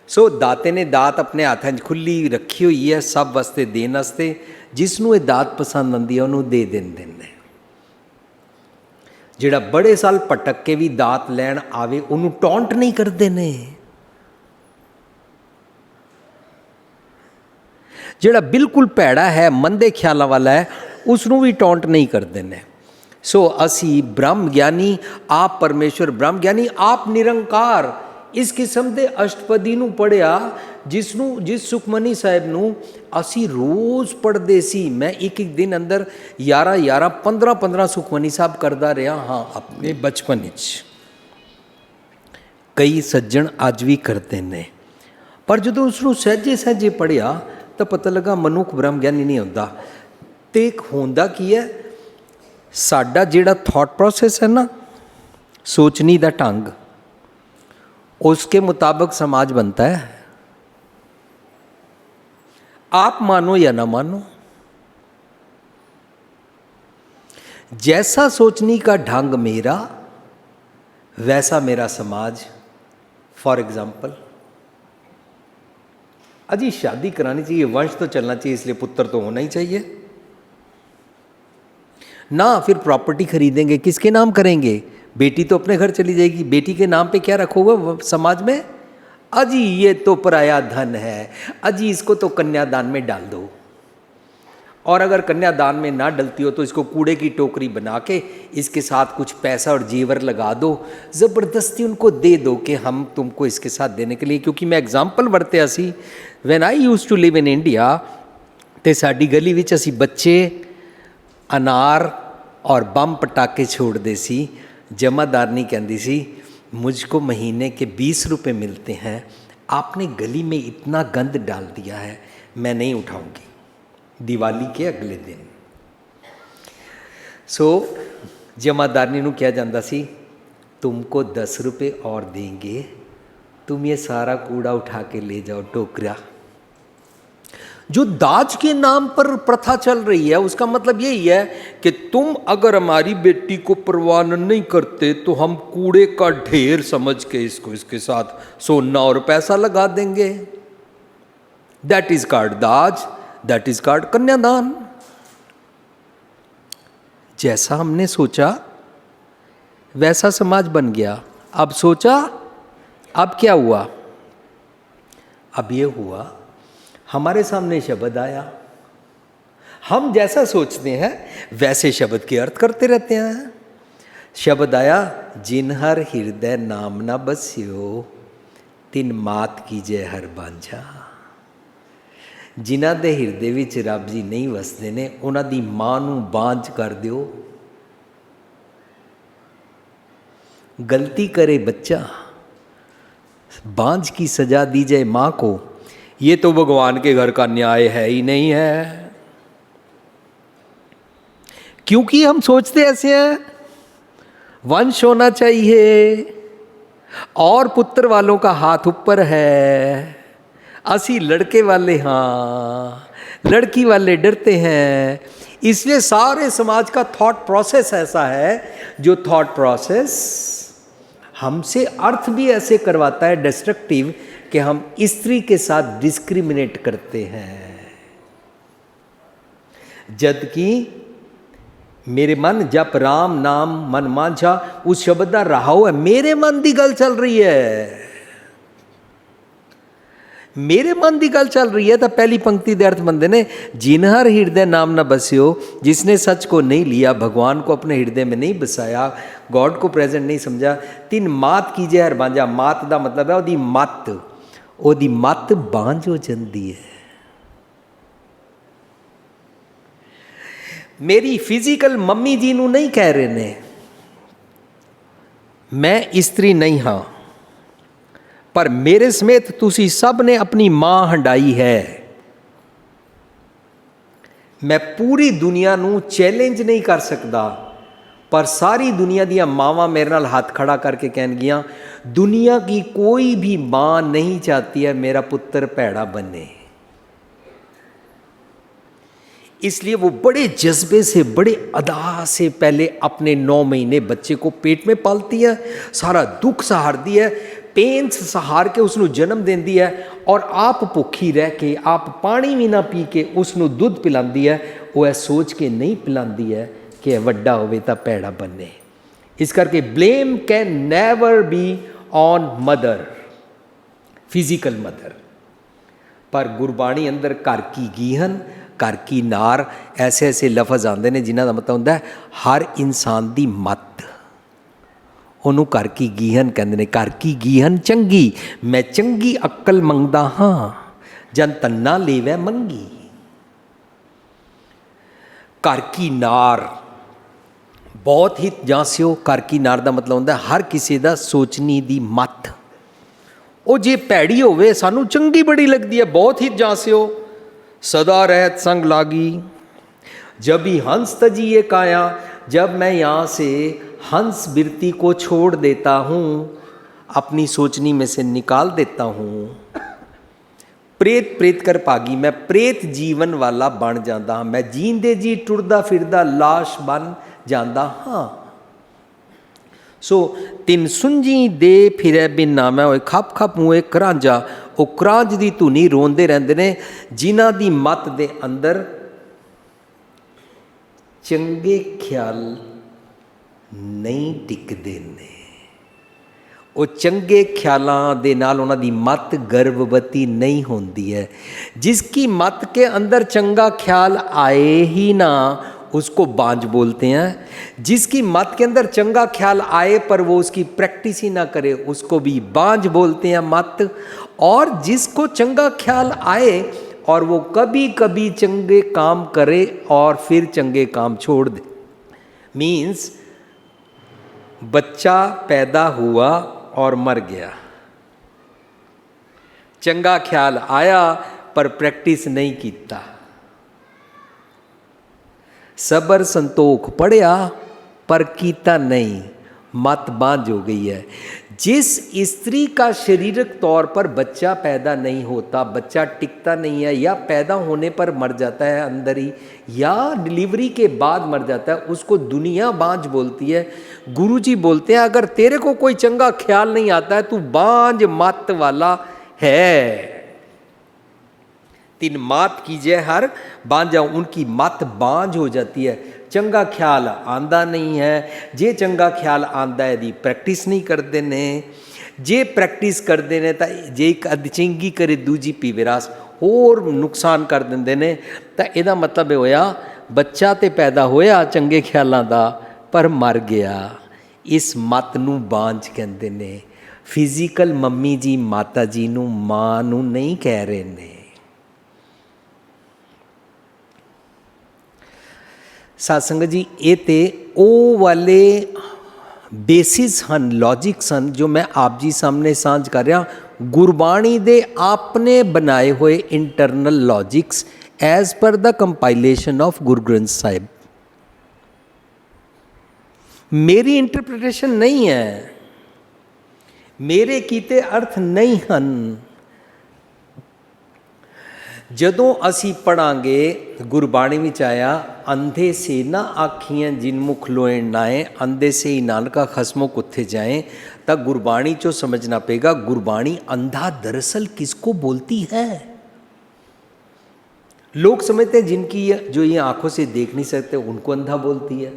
सो दाते ने दात अपने हाथों खुली रखी हुई है सब वास्ते देने वास्ते। जिसनों ये दात पसंद आती है उन्होंने दे देंदे ने। जिहड़ा बड़े साल भटक के भी दात लैण आवे उन्होंने टॉन्ट नहीं करते ने। जिहड़ा बिल्कुल भैड़ा है, मंदे ख्यालों वाला है, उसनों भी टॉन्ट नहीं करते ने। सो असी ब्रह्म ज्ञानी, आप परमेश्वर ब्रह्म ज्ञानी, आप निरंकार, इस किस्म के अष्टपदी नूं पढ़िया जिस सुखमनी साहिब नूं असी रोज़ पढ़ते सी। मैं एक एक दिन अंदर 11 15 सुखमनी साहब करता रहा हाँ अपने बचपन विच। कई सज्जन अज भी करते ने, पर जो उसनूं सहजे सहजे पढ़िया तो पता लगा मनुख ब्रह्म ज्ञानी नहीं होता। तो एक होंदा की है, साडा जिहड़ा थॉट प्रोसैस है ना, सोचनी दा ढंग, उसके मुताबिक समाज बनता है। आप मानो या ना मानो, जैसा सोचने का ढंग मेरा वैसा मेरा समाज। फॉर एग्जाम्पल, अजी शादी करानी चाहिए, वंश तो चलना चाहिए, इसलिए पुत्र तो होना ही चाहिए ना। फिर प्रॉपर्टी खरीदेंगे, किसके नाम करेंगे? बेटी तो अपने घर चली जाएगी, बेटी के नाम पे क्या रखोगे समाज में? अजी ये तो पराया धन है, अजी इसको तो कन्यादान में डाल दो। और अगर कन्यादान में ना डलती हो तो इसको कूड़े की टोकरी बना के इसके साथ कुछ पैसा और जेवर लगा दो, ज़बरदस्ती उनको दे दो कि हम तुमको इसके साथ देने के लिए। क्योंकि मैं एग्जाम्पल वरते असी, when I use to live in India, तो साड़ी गली विच असी बच्चे अनार और बम पटाके छोड़ते सी। जमादारनी कहती सी, मुझको महीने के 20 रुपये मिलते हैं, आपने गली में इतना गंद डाल दिया है, मैं नहीं उठाऊंगी। दिवाली के अगले दिन जमादारनी नूं कहा जाता सी, तुमको 10 रुपये और देंगे, तुम ये सारा कूड़ा उठा के ले जाओ टोकरा। जो दाज के नाम पर प्रथा चल रही है उसका मतलब यही है कि तुम अगर हमारी बेटी को परवान नहीं करते तो हम कूड़े का ढेर समझ के इसको इसके साथ सोना और पैसा लगा देंगे। दैट इज कॉल्ड दाज, दैट इज कॉल्ड कन्यादान। जैसा हमने सोचा वैसा समाज बन गया। अब सोचा, अब क्या हुआ? अब ये हुआ, हमारे सामने शब्द आया, हम जैसा सोचते हैं वैसे शब्द के अर्थ करते रहते हैं। शब्द आया, जिन हर हृदय नाम न बस्यो, तिन मात कीजे हर बांझा। ਜਿਨ੍ਹਾਂ ਦੇ ਹਿਰਦੇ ਵਿੱਚ ਰੱਬ ਜੀ ਨਹੀਂ ਵਸਦੇ ਨੇ ਉਹਨਾਂ ਦੀ ਮਾਂ ਨੂੰ ਬਾਂਝ ਕਰ ਦਿਓ। गलती करे बच्चा, बांझ की सजा दी जाए माँ को, ये तो भगवान के घर का न्याय है ही नहीं है। क्योंकि हम सोचते ऐसे हैं वंश होना चाहिए और पुत्र वालों का हाथ ऊपर है, असी लड़के वाले हाँ, लड़की वाले डरते हैं। इसलिए सारे समाज का थॉट प्रोसेस ऐसा है, जो थॉट प्रोसेस हमसे अर्थ भी ऐसे करवाता है डिस्ट्रक्टिव कि हम स्त्री के साथ डिस्क्रिमिनेट करते हैं। जबकि मेरे मन जप राम नाम मन मांझा उस शब्द का रहाओ है, मेरे मन की गल चल रही है, मेरे मन की गल चल रही है। तो पहली पंक्ति के अर्थ बनते ने, जिन हर हृदय नाम न बस्यो, जिसने सच को नहीं लिया, भगवान को अपने हृदय में नहीं बसाया, गॉड को प्रेजेंट नहीं समझा, तिन मात कीजिए हर बांझा। मात का मतलब है ओदी मत, ओदी मत बांझ हो जाती है। मेरी फिजिकल मम्मी जी नू नहीं कह रहे ने मैं स्त्री नहीं हाँ, पर मेरे समेत तुसी सब ने अपनी मां हंडाई है। मैं पूरी दुनिया नू चैलेंज नहीं कर सकता, पर सारी दुनिया दियां मावां मेरे नाल हाथ खड़ा करके कहनगियां, दुनिया की कोई भी मां नहीं चाहती है मेरा पुत्र भैड़ा बने। इसलिए वो बड़े जज्बे से, बड़े अदा से पहले अपने 9 महीने बच्चे को पेट में पालती है, सारा दुख सहारती है, पेंस सहार के उसनू जन्म देंदी है, और आप भुखी रह के, आप पानी भी ना पी के उसनू दुध पिलांदी है। वो ऐ सोच के नहीं पिलांदी है कि वड्डा होवे तां भैड़ा बने। इस करके blame can never be on mother, physical mother. पर गुरबाणी अंदर घर की गीहन, घर की नार, ऐसे ऐसे लफज आते हैं जिन्हों का मतलब होंदा है हर इंसान की मत। ਉਹਨੂੰ घर की गीहन कहते हैं। घर की गीहन चंगी, मैं चंगी अक्ल मंगदा हाँ, जन तन्ना लेवै मंगी। घर की नार बहुत ही जांसियो। घर की नार का मतलब होंदा हर किसी का सोचनी दी मत। वो जे भैड़ी होवे सानू चंगी बड़ी लगती है, बहुत ही जांसियो। सदा रहत संग लागी, जब ही हंस तजिए काया, जब मैं यहाँ से हंस बिरती को छोड़ देता हूँ, अपनी सोचनी में से निकाल देता हूँ। प्रेत प्रेत कर भागी, मैं प्रेत जीवन वाला बन जाता हाँ, मैं जींदे जी टुरदा फिरदा लाश बन जाता हाँ। सो तिन सुंजी दे फिरै बिन नामै होए, खप खप मुए करांजा। वो करांज की धुनी रोंदे रहंदे ने जिन्हां दी मत दे अंदर चंगे ख्याल नहीं टिकदे ने। वो चंगे ख्यालों दे नाल उन्हां दी मत गर्भवती नहीं होंदी है। जिसकी मत के अंदर चंगा ख्याल आए ही ना, उसको बांझ बोलते हैं। जिसकी मत के अंदर चंगा ख्याल आए पर वो उसकी प्रैक्टिस ही ना करे, उसको भी बांझ बोलते हैं मत। और जिसको चंगा ख्याल आए और वो कभी कभी चंगे काम करे और फिर चंगे काम छोड़ दे, मीन्स बच्चा पैदा हुआ और मर गया, चंगा ख्याल आया पर प्रैक्टिस नहीं कीता, सबर संतोख पढ़िया पर कीता नहीं, मत बांझ हो गई है। जिस स्त्री का शारीरिक तौर पर बच्चा पैदा नहीं होता, बच्चा टिकता नहीं है, या पैदा होने पर मर जाता है अंदर ही, या डिलीवरी के बाद मर जाता है, उसको दुनिया बांझ बोलती है। गुरुजी बोलते हैं अगर तेरे को कोई चंगा ख्याल नहीं आता है, तू बांझ मत वाला है। तीन मात कीजिए हर बांझा, उनकी मत बांझ हो जाती है। चंगा ख्याल आंदा नहीं है, जे चंगा ख्याल आंदा है दी प्रैक्टिस नहीं करते ने, जे प्रैक्टिस करते ने तो जे एक अध चंगी करे दूजी पीवे रस, होर नुकसान कर देंदे ने। तो यदा मतलब होया बच्चा तो पैदा होया चंगे ख्यालों का पर मर गया। इस मत नू बांझ कहते ने। फिजिकल मम्मी जी माता जी नू मां नू नहीं कह रहे ने। ਸਾਧ ਸੰਗਤ ਜੀ, ਇਹ ਤੇ ਉਹ ਵਾਲੇ ਬੇਸਿਸ ਹਨ, ਲੌਜਿਕਸ ਹਨ ਜੋ ਮੈਂ ਆਪ ਜੀ ਸਾਹਮਣੇ ਸਾਂਝ ਕਰ ਰਿਹਾ। ਗੁਰਬਾਣੀ ਦੇ ਆਪਣੇ ਬਣਾਏ ਹੋਏ internal ਲੌਜਿਕਸ as per the compilation of Guru Granth Sahib. ਮੇਰੀ ਇੰਟਰਪ੍ਰੀਟੇਸ਼ਨ ਨਹੀਂ ਹੈ, ਮੇਰੇ ਕੀਤੇ ਅਰਥ ਨਹੀਂ ਹਨ। ਜਦੋਂ ਅਸੀਂ ਪੜਾਂਗੇ, ਗੁਰਬਾਣੀ ਵਿੱਚ ਆਇਆ, ਅੰਧੇ ਸੇ ਨਾ ਆਖੀਆਂ ਜਿਨ ਮੁਖ ਲੋਏ ਨਾਏ, ਅੰਧੇ ਸੇ ਹੀ ਨਾਨਕਾ ਖਸਮੋ कुत्थे ਜਾਏ। ਤਾਂ ਗੁਰਬਾਣੀ ਚੋਂ ਸਮਝਣਾ ਪਏਗਾ गुरबाणी अंधा दरअसल किसको बोलती है। लोग समझते हैं जिनकी जो ये आंखों से देख नहीं सकते उनको अंधा बोलती है।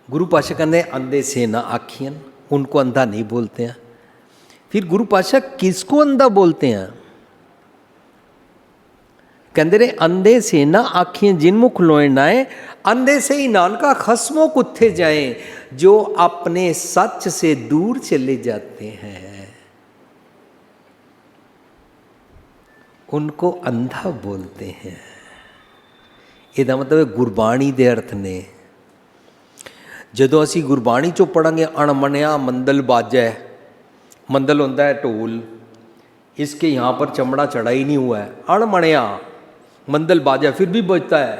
गुरु पातशाह कहते अंधे से ना आखियन, उनको अंधा नहीं बोलते हैं। फिर गुरु पातशाह किसको अंधा बोलते हैं? कहते ने अंधे से ना आखियां जिन मुख लोए नाए, अंधे से ही नानका खसमों कुत्थे जाए। जो अपने सच से दूर चले जाते हैं उनको अंधा बोलते हैं। ਇਹਦਾ मतलब गुरबाणी ਦੇ अर्थ ने ਜਦੋਂ ਅਸੀਂ ਗੁਰਬਾਣੀ ਚੋਂ ਪੜਾਂਗੇ, अणमनिया मंदल बाजै, मंदल होता है ढोल, इसके यहाँ पर चमड़ा चढ़ा ही नहीं हुआ है, अणमनिया मंदल बाजा फिर भी बजता है।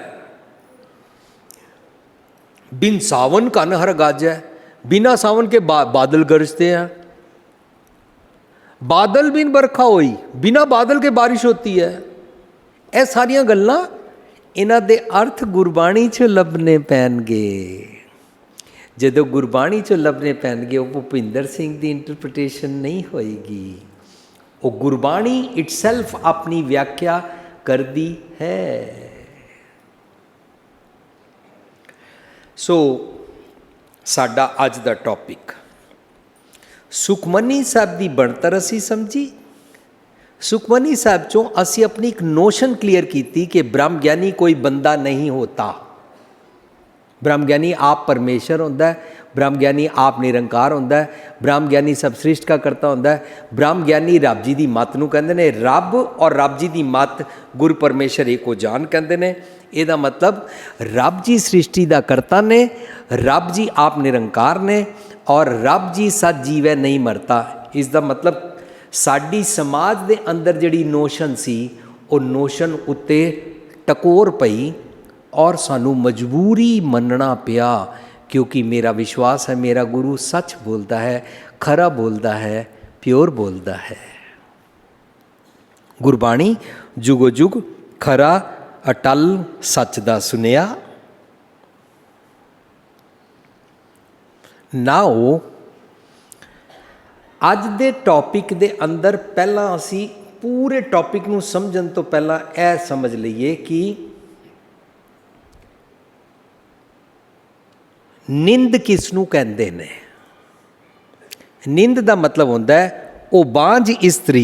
बिन सावन कन हर गाजै, बिना सावन के बादल गरजते हैं। बादल बिन बरखा होई, बिना बादल के बारिश होती है। ਇਹ ਸਾਰੀਆਂ ਗੱਲਾਂ ਇਹਨਾਂ ਦੇ ਅਰਥ ਗੁਰਬਾਣੀ 'ਚ ਲੱਭਣੇ ਪੈਣਗੇ। ਜਦੋਂ ਗੁਰਬਾਣੀ 'ਚ ਲੱਭਣੇ ਪੈਣਗੇ, ਉਹ ਭੁਪਿੰਦਰ ਸਿੰਘ ਦੀ ਇੰਟਰਪ੍ਰੀਟੇਸ਼ਨ ਨਹੀਂ ਹੋਏਗੀ। ਉਹ ਗੁਰਬਾਣੀ ਇਟਸੈਲਫ ਆਪਣੀ ਵਿਆਖਿਆ ਕਰਦੀ ਹੈ। ਸੋ ਸਾਡਾ ਅੱਜ ਦਾ ਟੌਪਿਕ ਸੁਖਮਨੀ ਸਾਹਿਬ ਦੀ ਬਣਤਰ ਅਸੀਂ ਸਮਝੀ। ਸੁਖਮਨੀ ਸਾਹਿਬ ਚੋਂ ਅਸੀਂ ਆਪਣੀ ਇੱਕ ਨੋਸ਼ਨ ਕਲੀਅਰ ਕੀਤੀ ਕਿ ਬ੍ਰਹਮ ਗਿਆਨੀ ਕੋਈ ਬੰਦਾ ਨਹੀਂ ਹੋਤਾ। ब्रह्म ज्ञानी आप परमेश्वर होंदा है, ब्रह्म ज्ञानी आप निरंकार होंदा है, ब्रह्म ज्ञानी सब सृष्ट का करता होंदा है। ब्रह्म ज्ञानी रब जी की मत नूं कहंदे ने। रब और रब जी की मत गुर परमेश्वर एको जान कहंदे ने। ਇਹਦਾ मतलब रब जी सृष्टि का करता ने, रब जी आप निरंकार ने और रब जी सच जीवै नहीं मरता। इसका मतलब साडी समाज के अंदर जिहड़ी नोशन सी, वो नोशन उत्ते टकोर पई और सानू मजबूरी मनना पिया, क्योंकि मेरा विश्वास है मेरा गुरु सच बोलता है, खरा बोलता है, प्योर बोलता है। गुरबाणी जुगो जुग खरा अटल सच दा सुनिया। नाओ अज दे टॉपिक दे अंदर पहला असी पूरे टॉपिक नूं समझण तो पहला यह समझ लईए कि निंद किसनू कहते ने। निंद का मतलब होता है वो बांझ स्त्री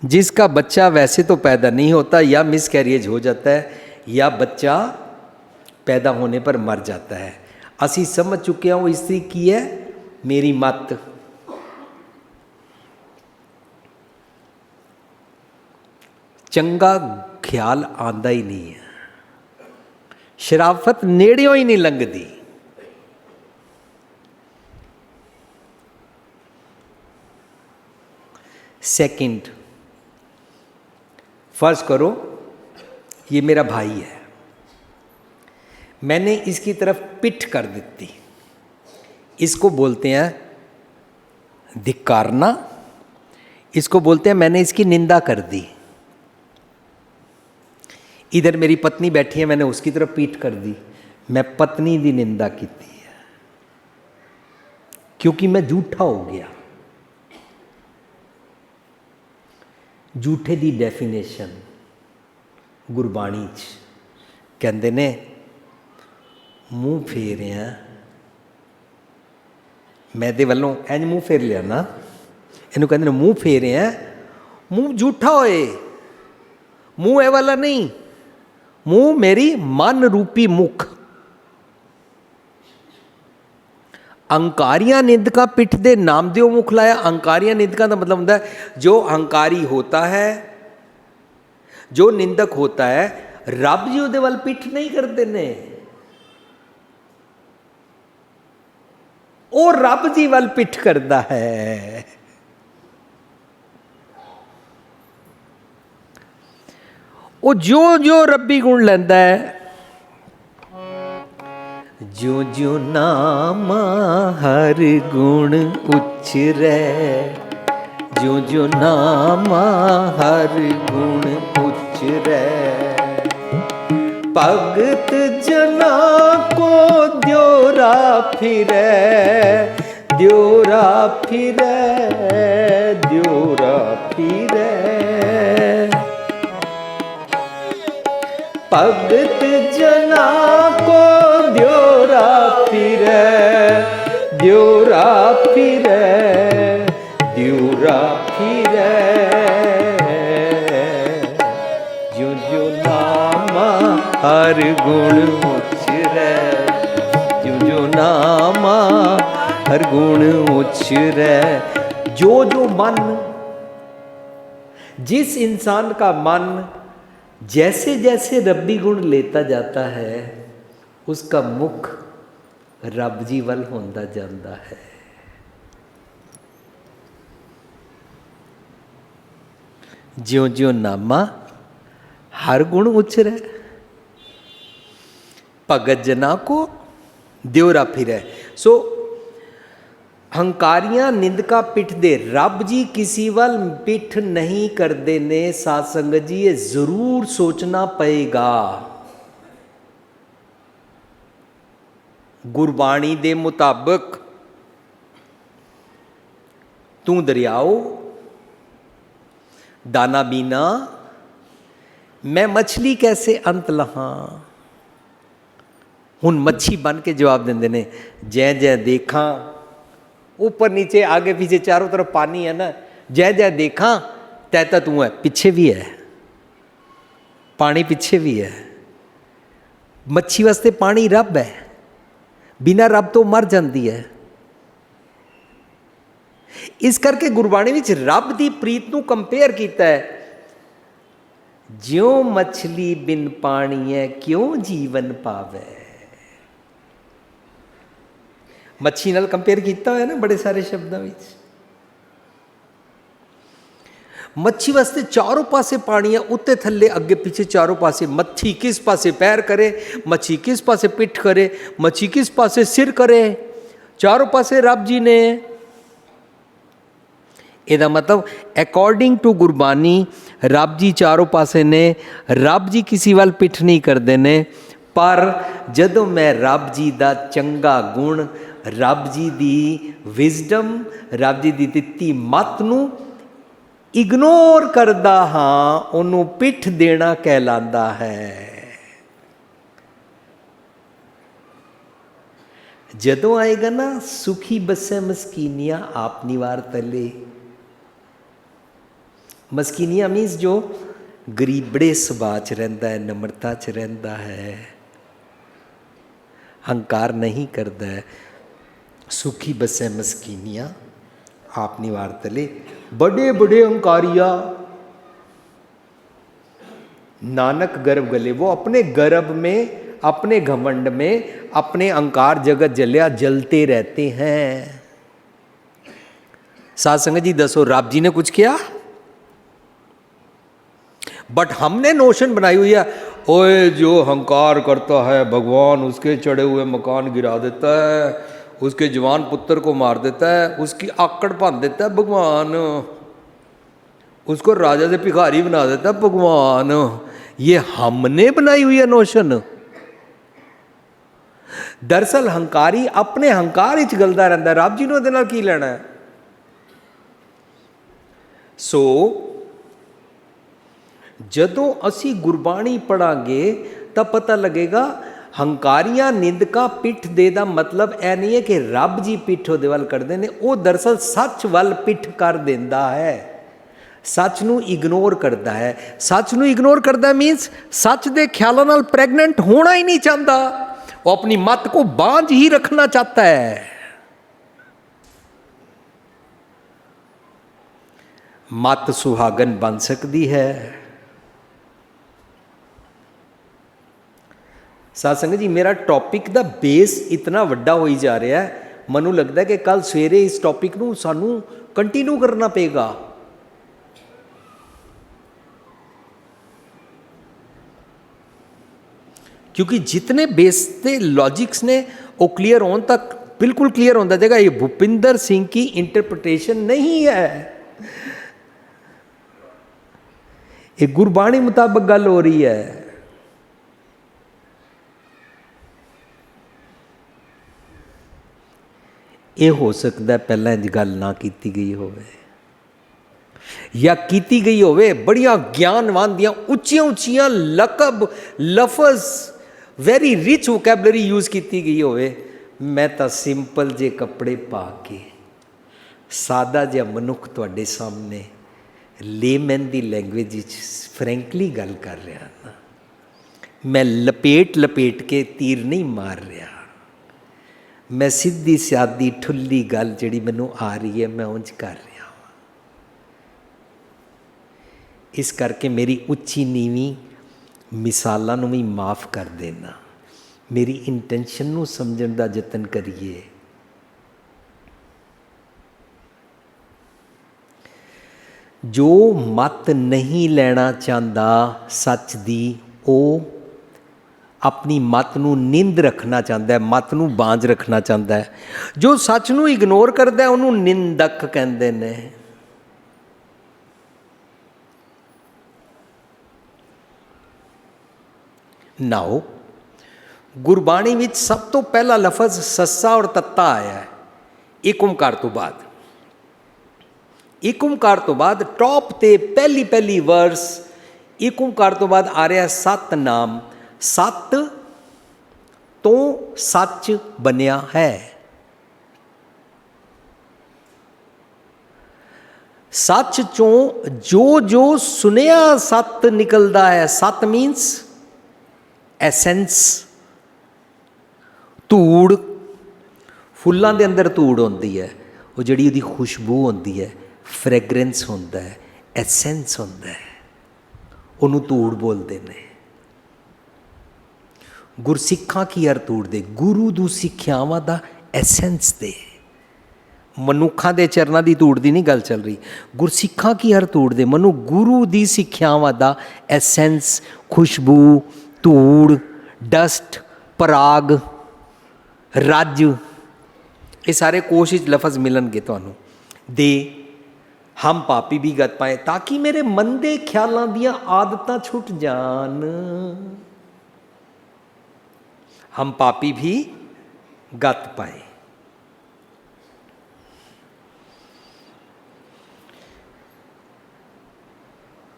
जिसका बच्चा वैसे तो पैदा नहीं होता, या मिसकैरिएज हो जाता है, या बच्चा पैदा होने पर मर जाता है। असी समझ चुके हैं वो स्त्री की है, मेरी मत। चंगा ख्याल आंदा ही नहीं है, शराफत नेड़ियों ही नहीं लंघदी। सेकंड, फर्ज करो ये मेरा भाई है, मैंने इसकी तरफ पिठ कर दी, इसको बोलते हैं धिक्कारना, इसको बोलते हैं मैंने इसकी निंदा कर दी। इधर मेरी पत्नी बैठी है, मैंने उसकी तरफ पीठ कर दी, मैं पत्नी की निंदा की है, क्योंकि मैं झूठा हो गया। झूठे की डेफिनेशन गुरबाणी कहते ने मूँह फेरिया, मैं दे वालों इंज मूँह फेर लिया ना, इनू कहते ने मूँह फेरिया, मूँह झूठा होए, मूँह ए वाला नहीं, मुंह मेरी मन रूपी मुख। अहंकारियां निंदका पिठ दे नाम दियो मुख लाया। अहंकारियां निंदका का मतलब होता है जो अहंकारी होता है, जो निंदक होता है, रब जी ਉਹਦੇ ਵੱਲ ਪਿੱਠ ਨਹੀਂ ਕਰਦੇ ਨੇ, ਉਹ ਰੱਬ ਜੀ ਵੱਲ ਪਿੱਠ ਕਰਦਾ ਹੈ। ਉਹ ਜਿਉਂ-ਜਿਉਂ ਰੱਬੀ ਗੁਣ ਲੈਂਦਾ ਹੈ, ਜਿਉਂ-ਜਿਉਂ ਨਾਮ ਹਰ ਗੁਣ ਉਚਰੈ, ਜਿਉਂ-ਜਿਉਂ ਨਾਮ ਹਰ ਗੁਣ ਉਚਰੈ, ਭਗਤ जना को द्योरा फिरै, द्योरा फिरै, द्योरा फिरै, भगत जना को द्योरा फिरै, द्योरा फिरै, द्योरा फिरै, ज्यों ज्यों नाम हर गुण उचरै, ज्यों ज्यों नाम हर गुण उचरै। जो जो मन, जिस इंसान का मन जैसे जैसे रब्बी गुण लेता जाता है, उसका मुख रब जी वल होंदा जाता है। ज्यों ज्यों नामा हर गुण उचरै, भगत जना को द्योरा फिरै। सो हंकारियां निंदका पिठ दे, रब जी किसी वल पिठ नहीं करते ने। साध संगत जी ये जरूर सोचना पएगा। गुरबाणी दे मुताबिक तू दरियाओ दाना बीना, मैं मछली कैसे अंत लहा। हुन मच्छी बन के जवाब देंदे ने, जै जै देखा, ऊपर नीचे आगे पीछे चारों तरफ पानी है ना, जै जै देखा तैता तू है, पीछे भी है पानी, पीछे भी है। मच्छी वास्ते पानी रब है, बिना रब तो मर जाती है। इस करके गुरबाणी विच रब दी प्रीत नूं कंपेयर कीता है, ज्यों मछली बिन पानी है क्यों जीवन पावे। मच्छी नाल कंपेयर किया है ना बड़े सारे शब्दों में। मच्छी वास्ते चारों पासे पानी है, उत्ते थल्ले अगे पीछे चारों पासे। मच्छी किस पासे पैर करे, मच्छी किस पासे पिठ करे, मच्छी किस पासे सिर करे, चारों पासे रब जी ने। ਇਹਦਾ मतलब अकॉर्डिंग टू गुरबानी रब जी चारों पासे ने, रब जी किसी वाल पिठ नहीं करते ने। पर जदों मैं रब जी दा चंगा गुण, रब जी दी विजडम, रब जी दी दित्ती मत नूं इग्नोर करदा हाँ, उन्हों पिठ देना कहलांदा है। जदों आएगा ना सुखी बसे मस्कीनियाँ आप निवार तले। मस्कीनिया मीन्स जो गरीबड़े सुभाव च रहिंदा है, नम्रता च रहिंदा है, हंकार नहीं करता है। सुखी बसै मस्कीनिया आप निवार तले। बड़े बड़े हंकारिया नानक गर्भ गले, वो अपने गर्भ में, अपने घमंड में, अपने अहंकार जगत जलिया जलते रहते हैं। साध संगत जी दसो, रब जी ने कुछ किया? बट हमने नोशन बनाई हुई है, ओए जो हंकार करता है भगवान उसके चढ़े हुए मकान गिरा देता है, उसके जवान पुत्र को मार देता है, उसकी आकड़ बांध देता है भगवान, उसको राजा से भिखारी बना देता है भगवान। ये हमने बनाई हुई है नोशन। दरअसल हंकारी अपने हंकार ही गलदा रहता है, रब जी ने उहदे नाल की लेना है। सो जदों असी गुरबाणी पढ़ांगे तब पता लगेगा हंकारियां निंदका पिठ दे दा मतलब ऐ नहीं है कि रब जी पिठ उहदे वल करदे ने, वो दरअसल सच वल पिठ कर देंदा है, सच नूं इग्नोर करता है। सच नूं इग्नोर करता मीनस सच दे ख्यालों नाल प्रैगनेंट होना ही नहीं चाहता, वो अपनी मत को बांझ ही रखना चाहता है। मत सुहागन बन सकती है, ਸਾਧ ਸੰਗਤ ਜੀ ਮੇਰਾ ਟੌਪਿਕ ਦਾ ਬੇਸ ਇਤਨਾ ਵੱਡਾ ਹੋਈ ਜਾ ਰਿਹਾ ਹੈ, ਮੈਨੂੰ ਲੱਗਦਾ ਕਿ ਕੱਲ ਸਵੇਰੇ ਇਸ ਟੌਪਿਕ ਨੂੰ ਸਾਨੂੰ ਕੰਟੀਨਿਊ ਕਰਨਾ ਪਏਗਾ। क्योंकि जितने बेस के लॉजिक्स ने वो क्लियर होने तक बिल्कुल क्लियर होता जाएगा ये भूपिंदर सिंह की इंटरप्रिटेशन नहीं है, ये गुरबाणी मुताबिक गल हो रही है। ये हो सकता है पहले इंज गल ना की गई होवे या की गई होवे, बड़िया ज्ञानवान दियाँ उच्चियां उच्चियां लकब लफज वैरी रिच वोकैबलरी यूज़ की गई होवे, मैं तो सिंपल जे कपड़े पा के सादा जिहा मनुख तुहाडे सामने लेमैन दी लैंग्वेज फ्रैंकली गल कर रहा ना, मैं लपेट लपेट के तीर नहीं मार रहा, मैं सीधी सादी ठुल्ली गल जिहड़ी मैनूं आ रही है मैं उंज कर रहा हाँ। इस करके मेरी उच्ची नीवीं मिसालां नूं भी माफ़ कर देना, मेरी इंटेंशन नूं समझण दा यतन करिए। जो मत नहीं लेना चाहता सच दी, वो अपनी मत नूं निंद रखना चाहता है, मत नूं बांझ रखना चाहता है। जो सच नूं इग्नोर करता है उन्होंने निंदक कहते हैं। नाओ गुरबाणी विच सब तो पहला लफज सस्सा और तत्ता आया है एक ओंकार तो बाद। एक ओंकार तो बाद टॉप ते पहली पहली वर्स एक ओंकार तो बाद आ रहा सत नाम, सत तो सच बनिया है। सच चों जो जो सुनिया सत निकलता है। सत मीन्स एसेंस, धूड़, फुल्लां दे अंदर धूड़ होंदी है, वो जिहड़ी उहदी खुशबू होंदी है, फ्रैगरेंस होंदा है, एसेंस होंदा है, उहनूं धूड़ बोलदे ने। गुरसिखां की हर धूड़ दे, गुरु दी सिੱਖਿਆਵਾਂ दा एसेंस दे, मनुखां दे चरनां दी धूड़ दी नहीं गल चल रही, गुरसिखां की हर धूड़ दे मनु गुरु दी ਸਿੱਖਿਆਵਾਂ दा एसेंस, खुशबू, धूड़, डस्ट, पराग, रज, ये सारे कोश लफज मिलनगे तुहानूं। दे हम पापी भी गत पाए, ताकि मेरे मन दे ख्यालों दियां आदतां छुट जान। हम पापी भी गत पाए।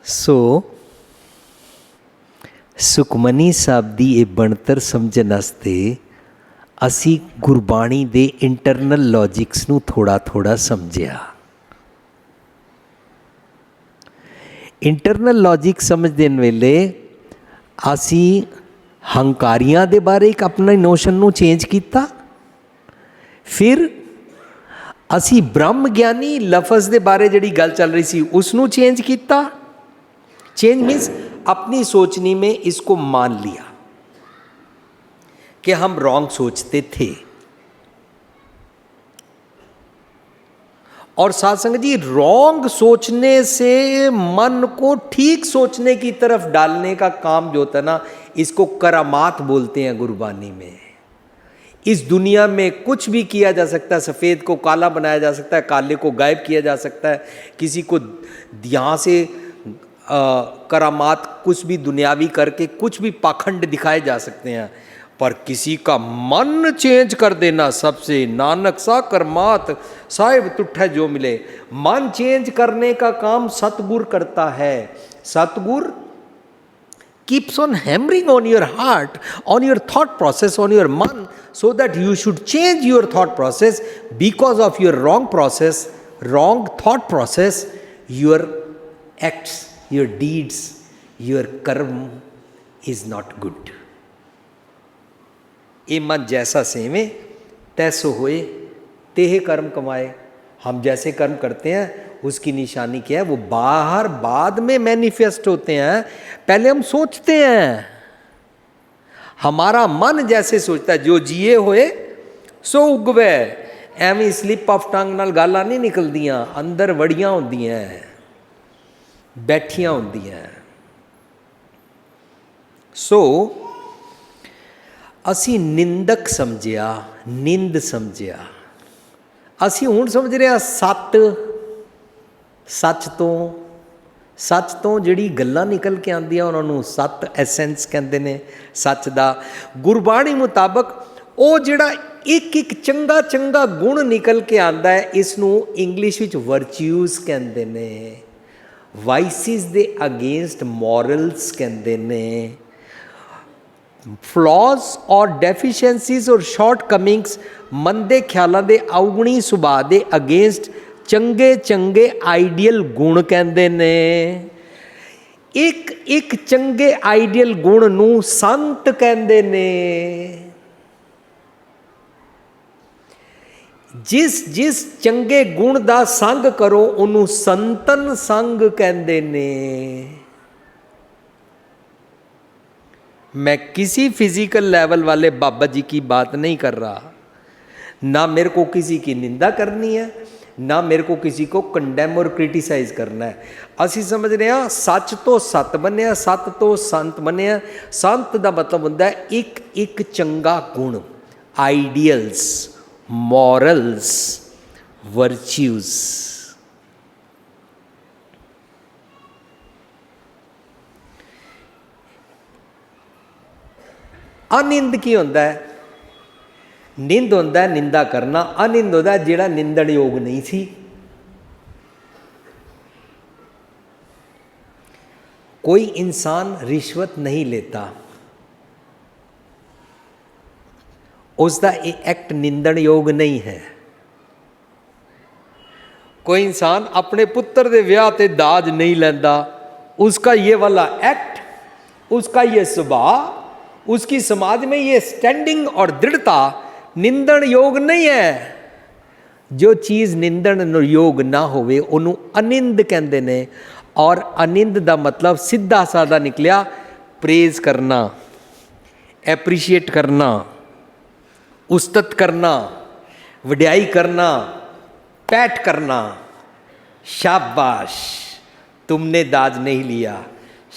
सो सुखमनी साहब दी ये बनतर समझण वास्ते असी गुरबाणी दे इंटरनल लॉजिक्स नूं थोड़ा थोड़ा समझिया। इंटरनल लॉजिक समझदे वेले असी हंकारियां दे बारे एक अपना नोशन नूं चेंज किया, फिर असी ब्रह्म ज्ञानी लफज दे बारे जिहड़ी गल चल रही सी उसनूं चेंज किया। चेंज मीन्स अपनी सोचनी में इसको मान लिया कि हम रॉन्ग सोचते थे। और साथ संगत जी रॉन्ग सोचने से मन को ठीक सोचने की तरफ डालने का काम जो होता है ना, इसको करामात बोलते हैं गुरबानी में। इस दुनिया में कुछ भी किया जा सकता है, सफ़ेद को काला बनाया जा सकता है, काले को गायब किया जा सकता है, किसी को यहाँ से करामात कुछ भी दुनियावी करके कुछ भी पाखंड दिखाए जा सकते हैं, पर किसी का मन चेंज कर देना सबसे नानक सा करमात साहिब तुठै जो मिले। मन चेंज करने का काम सतगुर करता है। सतगुर keeps on hammering on your heart, on your thought process, on your man, so that you should change your thought process. Because of your wrong process, wrong thought process, your acts, your deeds, your karma is not good. ये मन जैसा सेवे तैसो होए तेहे कर्म कमाए। हम जैसे कर्म करते हैं उसकी निशानी क्या है, वो बाहर बाद में मैनिफेस्ट होते हैं। पहले हम सोचते हैं, हमारा मन जैसे सोचता है, जो जिए होए सो उगवे। ਐਵੇਂ ਸਲਿੱਪ ਆਫ ਟੰਗ ਨਾਲ ਗਾਲਾਂ ਨਹੀਂ ਨਿਕਲਦੀਆਂ, ਅੰਦਰ ਵੜੀਆਂ ਹੁੰਦੀਆਂ, ਬੈਠੀਆਂ ਹੁੰਦੀਆਂ। ਸੋ ਅਸੀਂ ਨਿੰਦਕ ਸਮਝਿਆ, ਨਿੰਦ ਸਮਝਿਆ। ਅਸੀਂ ਹੁਣ ਸਮਝ ਰਹੇ ਹਾਂ ਸੱਚ ਤੋਂ ਜਿਹੜੀ ਗੱਲਾਂ ਨਿਕਲ ਕੇ ਆਉਂਦੀਆਂ ਉਹਨਾਂ ਨੂੰ ਸੱਤ ਐਸੈਂਸ ਕਹਿੰਦੇ ਨੇ ਸੱਚ ਦਾ। ਗੁਰਬਾਣੀ ਮੁਤਾਬਕ ਉਹ ਜਿਹੜਾ ਇੱਕ ਇੱਕ ਚੰਗਾ ਚੰਗਾ ਗੁਣ ਨਿਕਲ ਕੇ ਆਉਂਦਾ ਹੈ, ਇਸ ਨੂੰ ਇੰਗਲਿਸ਼ ਵਿੱਚ ਵਰਚਿਊਜ਼ ਕਹਿੰਦੇ ਨੇ, ਵਾਈਸਿਸ ਦੇ ਅਗੇਂਸਟ ਮੋਰਲਸ ਕਹਿੰਦੇ ਨੇ। ਫਲॉज ਔਰ ਡੈਫੀਸ਼ੀਐਂਸੀਜ਼ ਔਰ ਸ਼ਾਰਟਕਮਿੰਗਸ, ਮੰਦੇ ਖਿਆਲਾਂ ਦੇ ਅਵਗੁਣੀ ਸੁਭਾਅ ਦੇ ਅਗੇਂਸਟ ਚੰਗੇ ਚੰਗੇ ਆਈਡੀਅਲ ਗੁਣ ਕਹਿੰਦੇ ਨੇ। ਇੱਕ ਇੱਕ ਚੰਗੇ ਆਈਡੀਅਲ ਗੁਣ ਨੂੰ ਸੰਤ ਕਹਿੰਦੇ ਨੇ। ਜਿਸ ਚੰਗੇ ਗੁਣ ਦਾ ਸੰਗ ਕਰੋ ਉਹਨੂੰ ਸੰਤਨ ਸੰਗ ਕਹਿੰਦੇ ਨੇ। मैं किसी फिजिकल लेवल वाले बाबा जी की बात नहीं कर रहा, ना मेरे को किसी की निंदा करनी है, ना मेरे को किसी को कंडेम और क्रिटिसाइज करना है। असी समझ रहे हैं सच तो सत बनिया, सत तो संत बनिया। संत का मतलब होता है एक एक चंगा गुण, आइडियल्स, मॉरल्स, वर्च्यूज। अनिंद की होता है? निंद होता है निंदा करना, अनिंद होता है जिहड़ा निंदण योग नहीं सी। कोई इंसान रिश्वत नहीं लेता, उसका ये एक्ट निंदण योग नहीं है। कोई इंसान अपने पुत्र के विआह ते दाज नहीं लैंदा, उसका ये वाला एक्ट, उसका ये स्वभाव, उसकी समाज में ये स्टैंडिंग और दृढ़ता निंदण योग नहीं है। जो चीज़ निंदण योग ना होवे उन्हों अनिंद कहते ने। और अनिंद का मतलब सीधा साधा निकलिया प्रेज करना, एप्रीशिएट करना, उस्तत करना, वड्याई करना, पैट करना। शाबाश तुमने दाज नहीं लिया,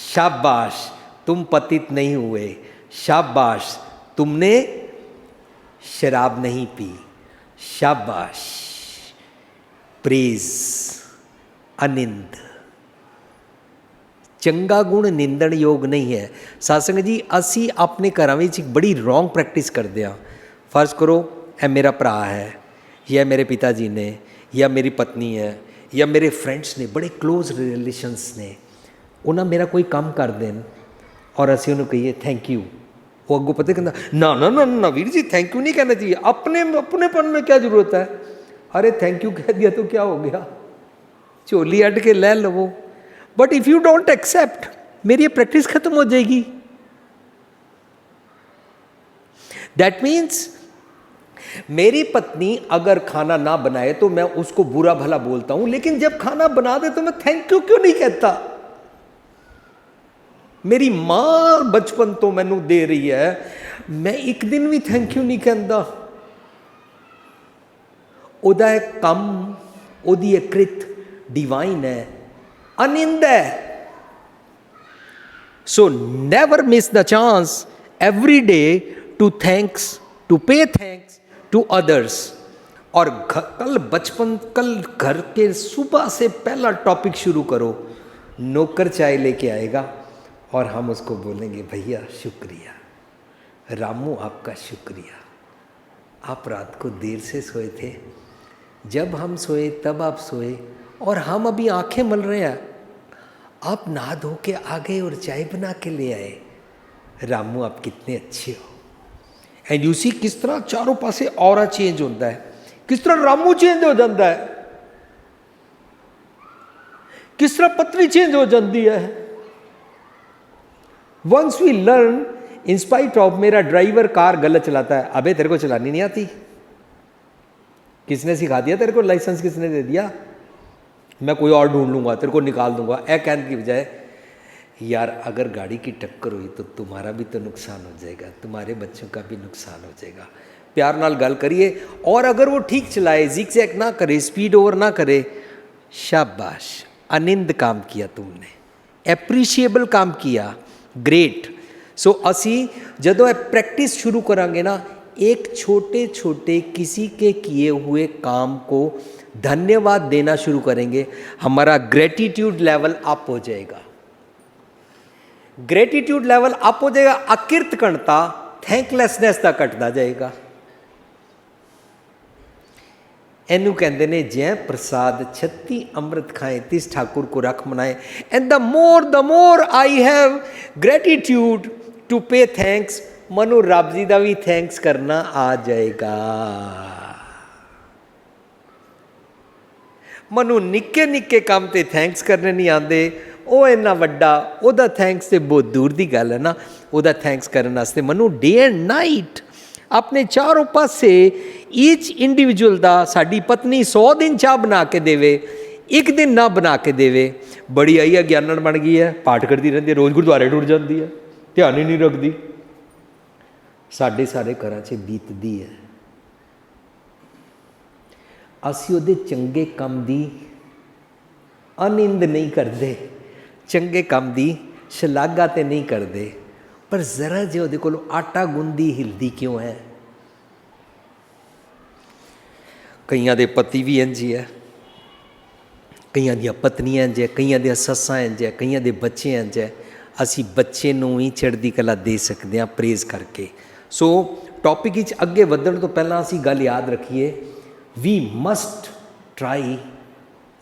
शाबाश तुम पतित नहीं हुए, शाबाश तुमने शराब नहीं पी, शाबाश। प्रेज, अनिंद। चंगा गुण निंदण योग नहीं है। सत्संग जी असी अपने घरों में एक बड़ी रोंग प्रैक्टिस करते हैं। फर्ज करो ए मेरा भरा है, या मेरे पिता जी ने, या मेरी पत्नी है, या मेरे फ्रेंड्स ने, बड़े क्लोज रिलेशनस ने, उन्हें मेरा कोई काम कर देन और असी उन्हें कहिए थैंक यू। वो अगों पता कहता ना ना ना ना वीर जी थैंक यू नहीं कहना चाहिए, अपनेपन में क्या जरूरत है। अरे थैंक यू कह दिया तो क्या हो गया, झोली अट के ले लो। But if you don't accept, मेरी ये प्रैक्टिस खत्म हो जाएगी। दैट मीन्स मेरी पत्नी अगर खाना ना बनाए तो मैं उसको बुरा भला बोलता हूं, लेकिन जब खाना बना दे तो मैं थैंक यू क्यों नहीं कहता। मेरी मां बचपन तो मैनू दे रही है, मैं एक दिन भी थैंक यू नहीं कहता। ओदा है कम, ओदी है कृत डिवाइन है, अनिंद है। So never miss the chance every day to thanks, to pay thanks to others. और कल घर के सुबह से पहला टॉपिक शुरू करो, नौकर चाय लेके आएगा और हम उसको बोलेंगे भैया शुक्रिया, रामू आपका शुक्रिया, आप रात को देर से सोए थे, जब हम सोए तब आप सोए और हम अभी आंखें मल रहे हैं, आप नहा धो के आ गए और चाय बना के ले आए। रामू आप कितने अच्छे हो। एंड यू सी किस तरह चारों पासे ऑरा चेंज होता है, किस तरह रामू चेंज हो जाता है, किस तरह पत्नी चेंज हो जाती है। Once we learn, in spite of मेरा ड्राइवर कार गलत चलाता है, अबे तेरे को चलानी नहीं आती, किसने सिखा दिया तेरे को, लाइसेंस किसने दे दिया, मैं कोई और ढूंढ लूंगा, तेरे को निकाल दूंगा। ऐ कहने की बजाय यार अगर गाड़ी की टक्कर हुई तो तुम्हारा भी तो नुकसान हो जाएगा, तुम्हारे बच्चों का भी नुकसान हो जाएगा। प्यार नाल गल करिए, और अगर वो ठीक चलाए, जिग-जैग ना करे, स्पीड ओवर ना करे, शाबाश, आनंद काम किया तुमने, एप्रीशिएबल काम किया, ग्रेट। सो असी जदों प्रैक्टिस शुरू करांगे ना, एक छोटे छोटे किसी के किए हुए काम को धन्यवाद देना शुरू करेंगे, हमारा ग्रेटिट्यूड लेवल अप हो जाएगा। ग्रेटिट्यूड लेवल अप हो जाएगा, अकिरतकणता, थैंकलैसनैस का घटता जाएगा। एनू कहते ने जै प्रसाद 36 अमृत खाए तिस ठाकुर को रख मनाए। And the more I have gratitude to pay thanks, मनु रब जी का भी थैंक्स करना आ जाएगा। मनु निक्के निक्के काम ते थैंक्स करने नहीं आते, वो इन्ना वड्डा ओदा थैंक्स तो बहुत दूर की गल है ना, ओदा थैंक्स करने वास्ते मनु डे एंड नाइट अपने चारों पासे ईच इंडिविजुअल का, साड़ी पत्नी 100 दिन चाह बना के देवे, एक दिन ना बना के देवे, बड़ी आई है ज्ञानन बन गई है, पाठ करती रहती है, रोज़ गुरुद्वारे टुर जाती है, ध्यान ही नहीं रखती। साढ़े सारे घर च बीतती है, असी उहदे चंगे काम दी अनिंद नहीं करते, चंगे काम दी शलाघा तो नहीं करते, पर जरा जे उहदे कोलों आटा गुंदी हिलदी क्यों है। कईयां दे पति भी इंज ही है, कईयां दी पत्नियां इंज है, कईयां दी सस्सां इंज है, कईयां दे बच्चे इंज है। असी बच्चे नूं ही चढ़दी कला दे सकते हैं प्रेज करके। सो टॉपिक विच अगे वधण तो पहलां असी गल याद रखिए, we must try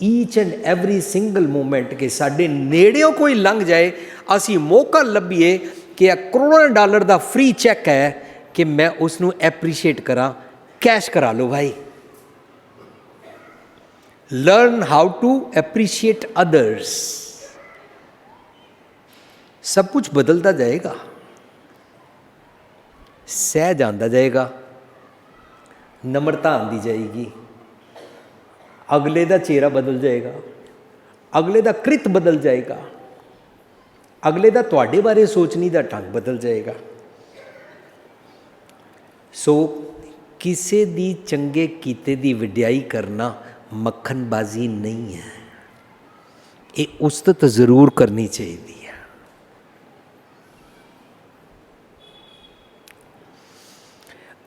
each and every single moment के साडे नेड़ियों कोई लंघ जाए, असी मौका लभीए कि करोड़ों डॉलर का फ्री चैक है कि मैं उसनूं एप्रीशिएट करा, कैश करा लो भाई। Learn how to appreciate others, सब कुछ बदलता जाएगा, सहज आंदा जाएगा, नम्रता आंदी जाएगी, अगले का चेहरा बदल जाएगा, अगले का कृत बदल जाएगा, अगले का तुहाडे बारे सोचने का ढंग बदल जाएगा। सो किसी दी चंगे कीते दी वड्याई करना मक्खनबाजी नहीं है, ये उस्तत जरूर करनी चाहिए है।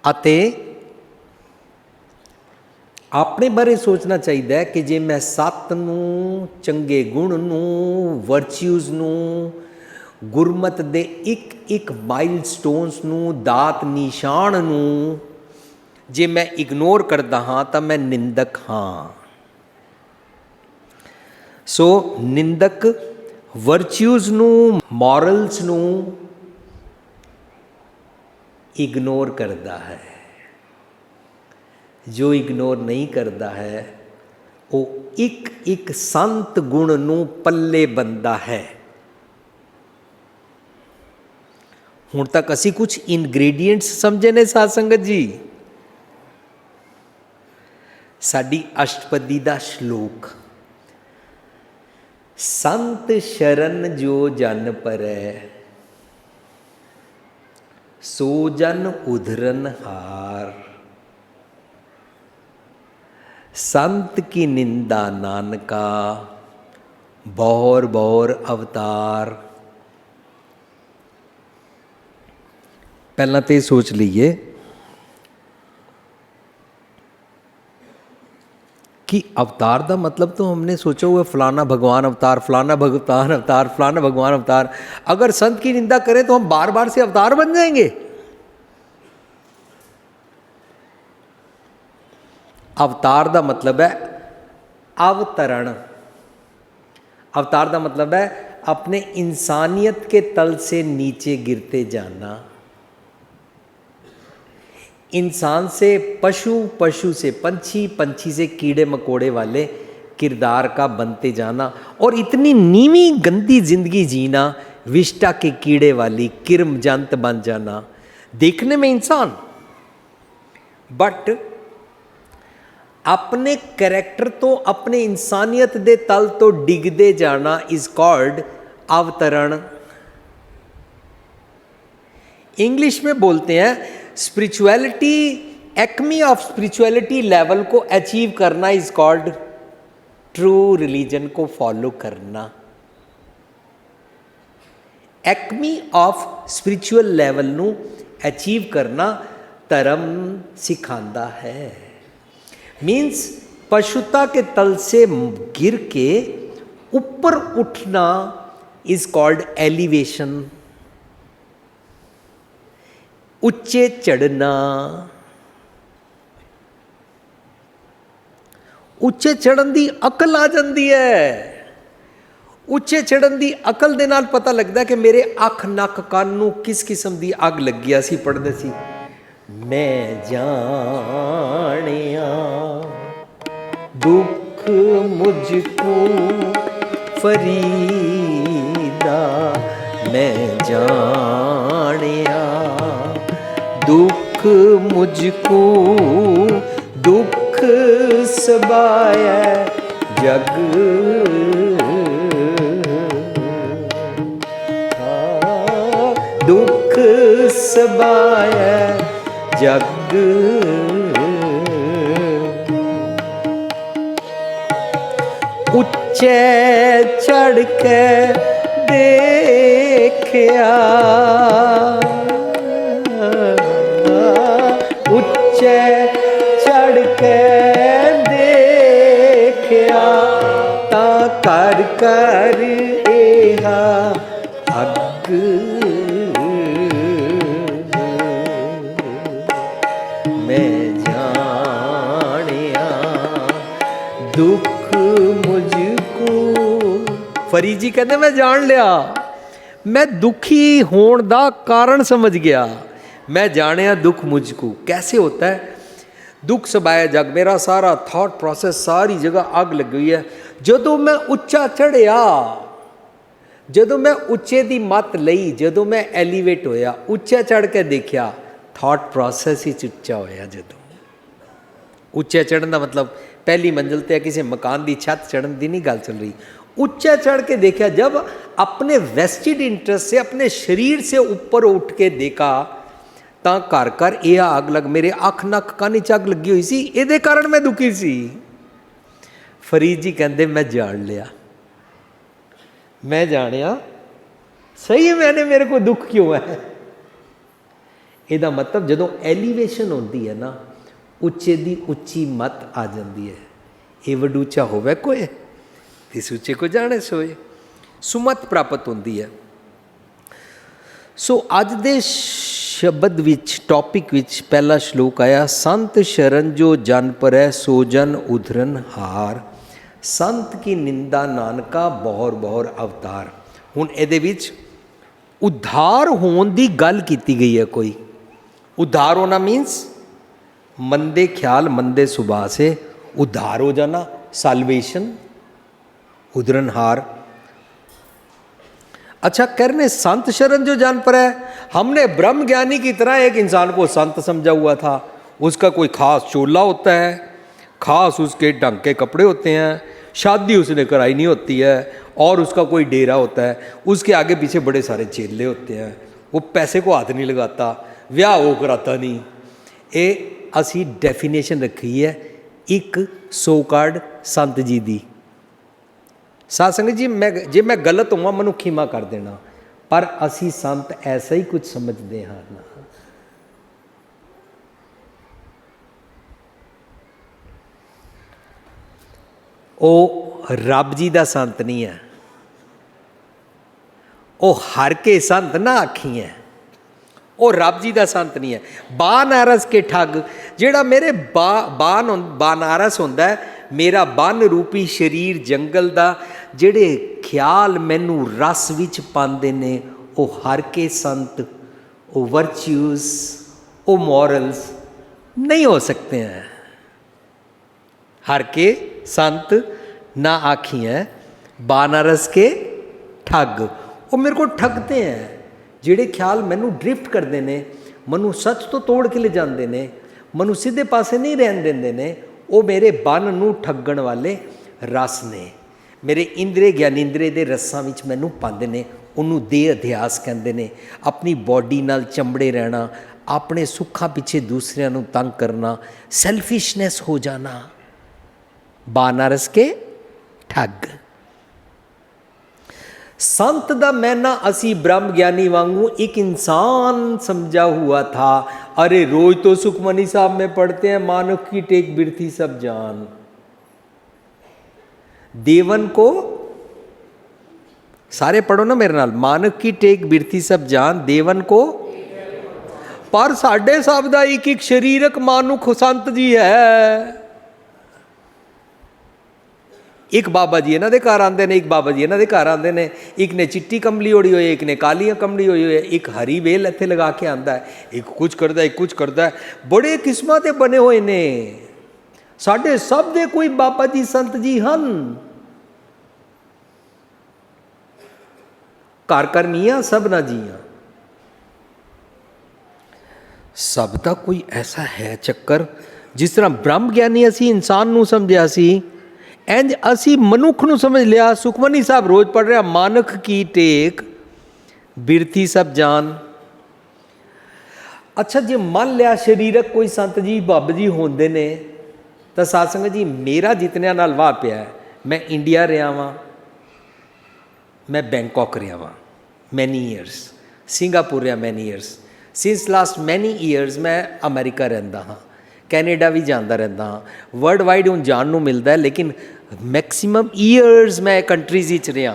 अते अपने बारे सोचना चाहिए कि जे मैं सत्त नूं, चंगे गुण नूं, वर्च्यूज़ नूं, गुरमत दे एक एक माइलस्टोन्स नूं, दात निशान नूं जे मैं इग्नोर करता हाँ तो मैं निंदक हाँ। सो निंदक वर्च्यूज़ नूं, मॉरल्स नूं इग्नोर करता है, जो इग्नोर नहीं करता है वो एक एक संत गुण नूं पल्ले बंदा है। हुण तक असी कुछ इनग्रेडिएंट्स समझे ने साध संगत जी। साडी अष्टपदी दा श्लोक, संत शरण जो जन परै, सो जन उधरन हार, संत की निंदा नानका, बौर बौर अवतार। पहला तो ये सोच लीजिए कि अवतार का मतलब तो हमने सोचा हुआ फलाना भगवान अवतार, फलाना भगवान अवतार, फलाना भगवान अवतार। अगर संत की निंदा करें तो हम बार बार से अवतार बन जाएंगे। अवतार का मतलब है अवतरण, अवतार का मतलब है अपने इंसानियत के तल से नीचे गिरते जाना, इंसान से पशु, पशु से पंछी, पंछी से कीड़े मकोड़े वाले किरदार का बनते जाना, और इतनी नीवी गंदी जिंदगी जीना, विष्टा के कीड़े वाली किर्म जंत बन जाना, देखने में इंसान बट अपने करैक्टर तो, अपने इंसानियत दे तल तो डिगदे जाना इज कॉल्ड अवतरण। इंग्लिश में बोलते हैं spirituality, acme of spirituality level को अचीव करना इज कॉल्ड ट्रू रिलीजन को फॉलो करना। एक्मी ऑफ स्पिरिचुअल लेवल ਨੂੰ अचीव करना धर्म सिखाता है। मीन्स पशुता के तल से गिर के ऊपर उठना इज कॉल्ड एलिवेशन, उच्चे चढ़ना। ਉੱਚੇ ਚੜ੍ਹਨ ਦੀ ਅਕਲ ਆ ਜਾਂਦੀ ਹੈ। ਉੱਚੇ ਚੜ੍ਹਨ ਦੀ ਅਕਲ ਦੇ ਨਾਲ ਪਤਾ ਲੱਗਦਾ ਕਿ ਮੇਰੇ ਅੱਖ ਨੱਕ ਕੰਨ ਨੂੰ ਕਿਸ ਕਿਸਮ ਦੀ ਅੱਗ ਲੱਗੀ ਆ। ਅਸੀਂ ਪੜ੍ਹਦੇ ਸੀ, ਮੈਂ ਜਾਣਿਆ ਦੁੱਖ ਮੁਝ ਕੋ ਫਰੀਦਾ, ਮੈਂ ਜਾਣਿਆ ਦੁੱਖ ਮੁਝ ਕੋ ਦੁੱਖ ਸਬਾਇਆ ਜਗ, ਦੁੱਖ ਸਬਾਇਆ ਜਗ। ਉੱਚੇ ਚੜ੍ਹ ਕੇ ਦੇਖਿਆ, ਉੱਚੇ ਚੜ੍ਹ ਕੇ ਦੇਖਿਆ ਤਾਂ ਕਰ ਕਰ ਇਹਾ ਅੱਗ, ਮੈਂ ਜਾਣਿਆ ਦੁੱਖ ਮੁਝ ਕੋ। ਫਰੀਦ ਜੀ ਕਹਿੰਦੇ ਮੈਂ ਜਾਣ ਲਿਆ, ਮੈਂ ਦੁਖੀ ਹੋਣ ਦਾ ਕਾਰਨ ਸਮਝ ਗਿਆ। मैं जानिया दुख मुझको कैसे होता है। दुख सबाया जग, मेरा सारा थॉट प्रोसेस सारी जगह अग लगी हुई है। जदों मैं उच्चा चढ़िया, जदों मैं उच्चे दी मत लई, जदों मैं एलीवेट होया, उच्चा चढ़ के देखा, थॉट प्रोसेस ही उच्चा होया। जदों उच्चा चढ़न का मतलब पहली मंजिल ते किसी मकान की छत चढ़न की नहीं गल चल रही। उच्चा चढ़ के देखा, जब अपने वेस्टेड इंटरेस्ट से अपने शरीर से ऊपर उठ के देखा ਤਾਂ ਘਰ ਘਰ ਇਹ ਅੱਗ ਲੱਗ, ਮੇਰੇ ਅੱਖ ਨੱਕ ਕੰਨ 'ਚ ਅੱਗ ਲੱਗੀ ਹੋਈ ਸੀ, ਇਹਦੇ ਕਾਰਨ ਮੈਂ ਦੁਖੀ ਸੀ। ਫਰੀਦ ਜੀ ਕਹਿੰਦੇ ਮੈਂ ਜਾਣ ਲਿਆ, ਮੈਂ ਜਾਣਿਆ ਸਹੀ ਮੈਨੇ ਮੇਰੇ ਕੋ ਦੁੱਖ ਕਿਉਂ ਹੈ। ਇਹਦਾ ਮਤਲਬ ਜਦੋਂ ਐਲੀਵੇਸ਼ਨ ਹੁੰਦੀ ਹੈ ਨਾ, ਉੱਚੇ ਦੀ ਉੱਚੀ ਮੱਤ ਆ ਜਾਂਦੀ ਹੈ। ਇਹ ਵਡੂਚਾ ਹੋਵੇ ਕੋਈ ਤਿਸ ਉੱਚੇ ਕੋ ਜਾਣੇ ਸੋਏ, ਸੁਮਤ ਪ੍ਰਾਪਤ ਹੁੰਦੀ ਹੈ। ਸੋ ਅੱਜ ਦੇ शब्द विच टॉपिक विच पहला श्लोक आया, संत शरण जो जन परै सो जन उधरन हार, संत की निंदा नानका बहोर बहोर अवतार। हुण इहदे विच उद्धार होने की गल कीती गई है। कोई उद्धार होना मीन्स मंदे ख्याल मंदे सुभाव से उद्धार हो जाना, साल्वेशन, उधरन हार। अच्छा करने संत शरण जो जान पर है, हमने ब्रह्म ज्ञानी की तरह एक इंसान को संत समझा हुआ था। उसका कोई खास चोला होता है, खास उसके ढंग के कपड़े होते हैं, शादी उसने कराई नहीं होती है, और उसका कोई डेरा होता है, उसके आगे पीछे बड़े सारे चेले होते हैं, वो पैसे को हाथ नहीं लगाता, ब्याह वो कराता नहीं। ये असी डेफिनेशन रखी है एक सो कार्ड संत जी दी। साध संगत जी, जे मैं गलत हुआ मैनू खीमा कर देना, पर असी संत ऐसा ही कुछ समझते हाँ ना। वो रब जी का संत नहीं है, वो हर के संत ना आखी है, वो रब जी का संत नहीं है। बानारस के ठग, जेड़ा मेरे बानारस होंदा है, मेरा बन रूपी शरीर जंगल दा, जेड़े ख्याल मैनू रस विच पांदे ने, वो हर के संत, वो वर्च्यूज, वो मॉरल्स नहीं हो सकते हैं। हर के संत ना आखी हैं, बानारस के ठग, वो मेरे को ठगते हैं। जेड़े ख्याल मैनू ड्रिफ्ट करते ने, मनु सच तो तोड़ के ले जाते ने, मनु सीधे पासे नहीं रहन देंदे ने, वो मेरे बन नू ठगण वाले रस ने। ਮੇਰੇ ਇੰਦਰੇ ਗਿਆਨਿੰਦਰੇ ਦੇ ਰਸਾਂ ਵਿੱਚ ਮੈਨੂੰ ਪਾਉਂਦੇ ਨੇ। ਉਹਨੂੰ ਦੇਹ ਅਧਿਆਸ ਕਹਿੰਦੇ ਨੇ। ਆਪਣੀ ਬੋਡੀ ਨਾਲ ਚੰਬੜੇ ਰਹਿਣਾ, ਆਪਣੇ ਸੁੱਖਾਂ ਪਿੱਛੇ ਦੂਸਰਿਆਂ ਨੂੰ ਤੰਗ ਕਰਨਾ, ਸੈਲਫਿਸ਼ਨੈਸ ਹੋ ਜਾਣਾ, ਬਾਨਾਰਸ ਕੇ ਠੱਗ। संत दा मैना असी ब्रह्म ज्ञानी वांगू एक इंसान समझा हुआ था। अरे रोज तो सुखमनी साहब में पढ़ते हैं, मानव की टेक बिरथी सब जान। देवन को सारे पढ़ो ना मेरे नाल, मानव की टेक बिरथी सब जान, देवन को। पर साढ़े साहब दा एक एक शरीरक मानुख संत जी है। एक बाबा जी इन्हों के घर आते हैं, एक बाबा जी इन्हों के घर आते हैं। एक ने चिट्टी कंबली ओढ़ी हुई है, एक ने काली कंबली ओढ़ी हुई है, एक हरी वेल इत्थे लगा के आता है, एक कुछ करता है, एक कुछ करता है। बड़े किस्मां दे बने हुए ने। साढ़े सब दे कोई बाबा जी संत जी हैं। घर घर मियाँ सब ना जियाँ। सब का कोई ऐसा है चक्कर। जिस तरह ब्रह्म ज्ञानी असी इंसान नूं समझिया सी, इंज असी मनुख नूं समझ लिया। सुखमनी साहब रोज पढ़ रहा, मानक की टेक बिरथी सब जान। अच्छा जे मान लिया शरीरक कोई संत जी बाबा जी होंदे ने, तो साध संगत जी मेरा जितने नाल वाह पिया है, मैं इंडिया रहा वां, मैं बैंकॉक रहा वां मैनी ईयर्स, सिंगापुर रहा many years, since last many years मैं अमेरिका रहिंदा हाँ, कैनेडा भी जाता रहता हाँ। वर्ल्ड वाइड हूँ जान नूं मिलता है, लेकिन मैक्सीमम ईयर्स मैं कंट्रीज़ विच रहा।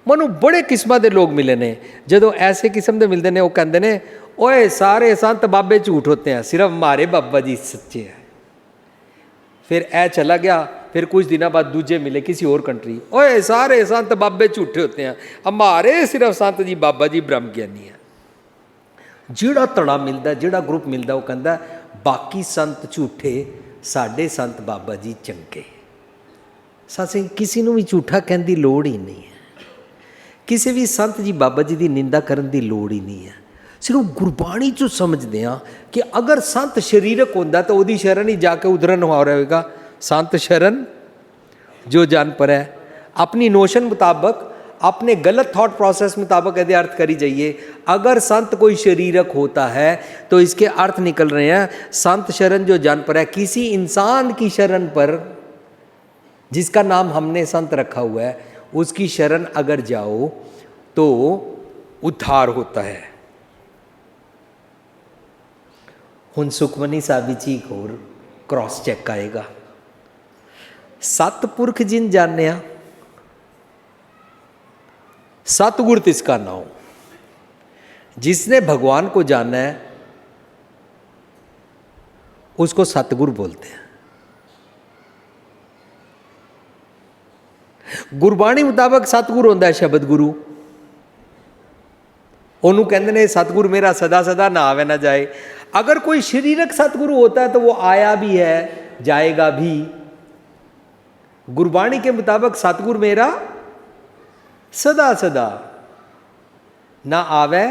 मैनूं बड़े किस्मां दे लोग मिले ने। जदों ऐसे किस्म के मिलते हैं, वो कहते हैं ओए सारे संत बाबे झूठ होते हैं, सिर्फ हमारे बाबा जी सच्चे हैं। फिर ऐ चला गया, फिर कुछ दिनों बाद दूजे मिले किसी और कंट्री, ओए सारे संत बाबे झूठे होते हैं, हमारे सिर्फ संत जी बाबा जी ब्रह्म ज्ञानी है। जिहड़ा धड़ा मिलता, जिहड़ा ग्रुप मिलता, वो कहता बाकी संत झूठे, साडे संत बाबा जी चंगे। सासे किसी नूं भी झूठा कहने की लोड़ ही नहीं है। किसी भी संत जी बाबा जी की निंदा करने की लोड़ ही नहीं है। सिर्फ गुरबाणी चो समझते हैं कि अगर संत शरीरक होंदा तो वही शरण ही जाके उधरन हो रहेगा। संत शरण जो जान पर है, अपनी नोशन मुताबक, अपने गलत थॉट प्रोसेस मुताबिक यदि अर्थ करी जाइए। अगर संत कोई शरीरक होता है तो इसके अर्थ निकल रहे हैं संत शरण जो जान पर है, किसी इंसान की शरण पर जिसका नाम हमने संत रखा हुआ है, उसकी शरण अगर जाओ तो उद्धार होता है। हुण सुखमनी साहब जी एक होर क्रॉस चेक आएगा। सतपुरख जिन जानिया, सतगुर तिसका नाम। जिसने भगवान को जाना है उसको सतगुरु बोलते हैं। गुरबाणी मुताबक सतगुरु होंदा है शब्द गुरु। उन्होंने कहते हैं सतगुरु मेरा सदा सदा ना आवे ना जाए। अगर कोई शरीरक सतगुरु होता है तो वो आया भी है, जाएगा भी। गुरबाणी के मुताबिक सतगुरु मेरा सदा सदा ना आवे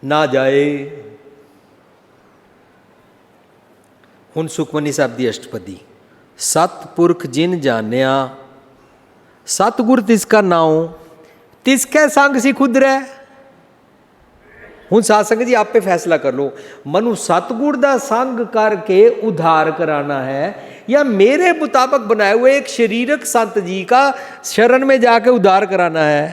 ना जाए। हुण सुखमनी साहब की अष्टपदी, सतपुरख जिन जानिया, सतगुर तिसका नाम, तिसके संग सी खुद रह। हुण साध संगत जी आपे फैसला कर लो, मनु सतगुर दा संग करके उद्धार कराना है या मेरे मुताबिक बनाए हुए एक शरीरक संत जी का शरण में जाके उद्धार कराना है।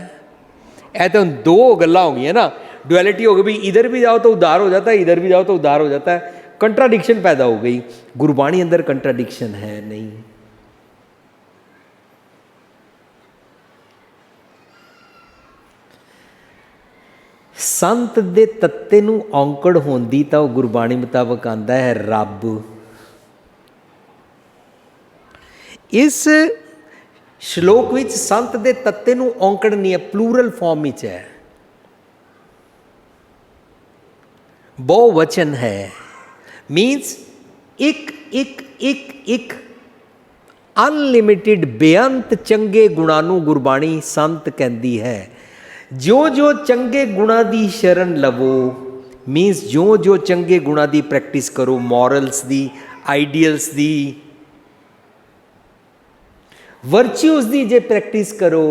ऐ तो दो गल्लां हो गई ना, डुअलिटी हो गई, भी इधर भी जाओ तो उद्धार हो जाता है, इधर भी जाओ तो उद्धार हो जाता है। कंट्राडिक्शन पैदा हो गई। गुरबाणी अंदर कंट्राडिक्शन है नहीं। संत दे तत्ते नूं औंकड़ होंदी तो गुरबाणी मुताबक आंदा है रब। इस श्लोक विच संत दे तत्ते नूं औंकड़ नहीं है, प्लूरल फॉर्म विच है, बहुवचन है। मीन्स एक एक एक एक अनलिमिटेड बेअंत चंगे गुणां नूं गुरबाणी संत कहंदी है। जो जो चंगे गुणा दी शरण लवो, मीन्स जो जो चंगे गुणा दी प्रैक्टिस करो, मॉरल्स दी, आइडियल्स दी, वर्च्यूज़ दी जे प्रैक्टिस करो,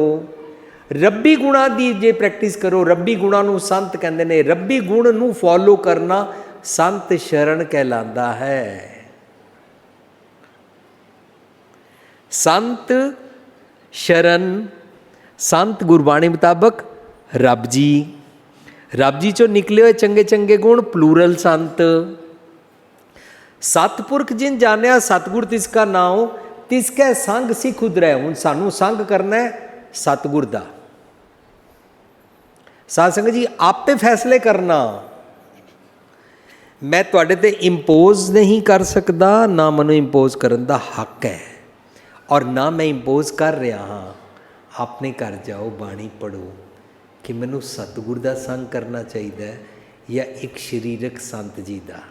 रब्बी गुणा दी जे प्रैक्टिस करो, रब्बी गुणा नूं संत कहंदे ने, रब्बी गुण नूं फॉलो करना संत शरण कहलांदा है। संत शरण, संत गुरबाणी मुताबक रब जी चो निकले हुए चंगे चंगे गुण, प्लूरल संत। सतपुरख जिन जानिया सतगुर तिसका नाम, तिसकै संग सिख उधरै। हुण सानू संग करना है सतगुर दा। साध संगत जी आपे फैसले करना, मैं तुहाडे ते इंपोज नहीं कर सकता, ना मैनू इंपोज करन दा हक है, और ना मैं इंपोज कर रहा हाँ। अपने घर जाओ, बाणी पढ़ो कि मैनू सतगुर दा संग करना चाहिए या एक शरीरक संत जी दा।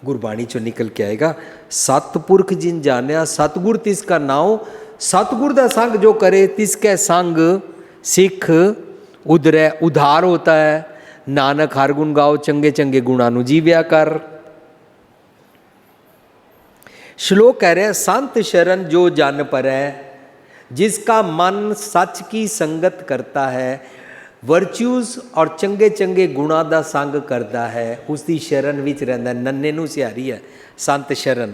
गुरबाणी चो निकल के आएगा, सतपुरख जिन जानिया सतगुर तिसका नाम, सतगुर दा संग जो करे तिसके संग सिख उधरै, उधार होता है। नानक हर गुण गाओ, चंगे चंगे गुणा नू जीव्या कर। श्लोक कह रहे हैं, संत शरण जो जन पर है, जिसका मन सच की संगत करता है, वर्च्यूज़ और चंगे चंगे गुणा का संग करता है, उसकी शरण विच रहिंदा। नन्ने नूं सिहारी है संत शरण,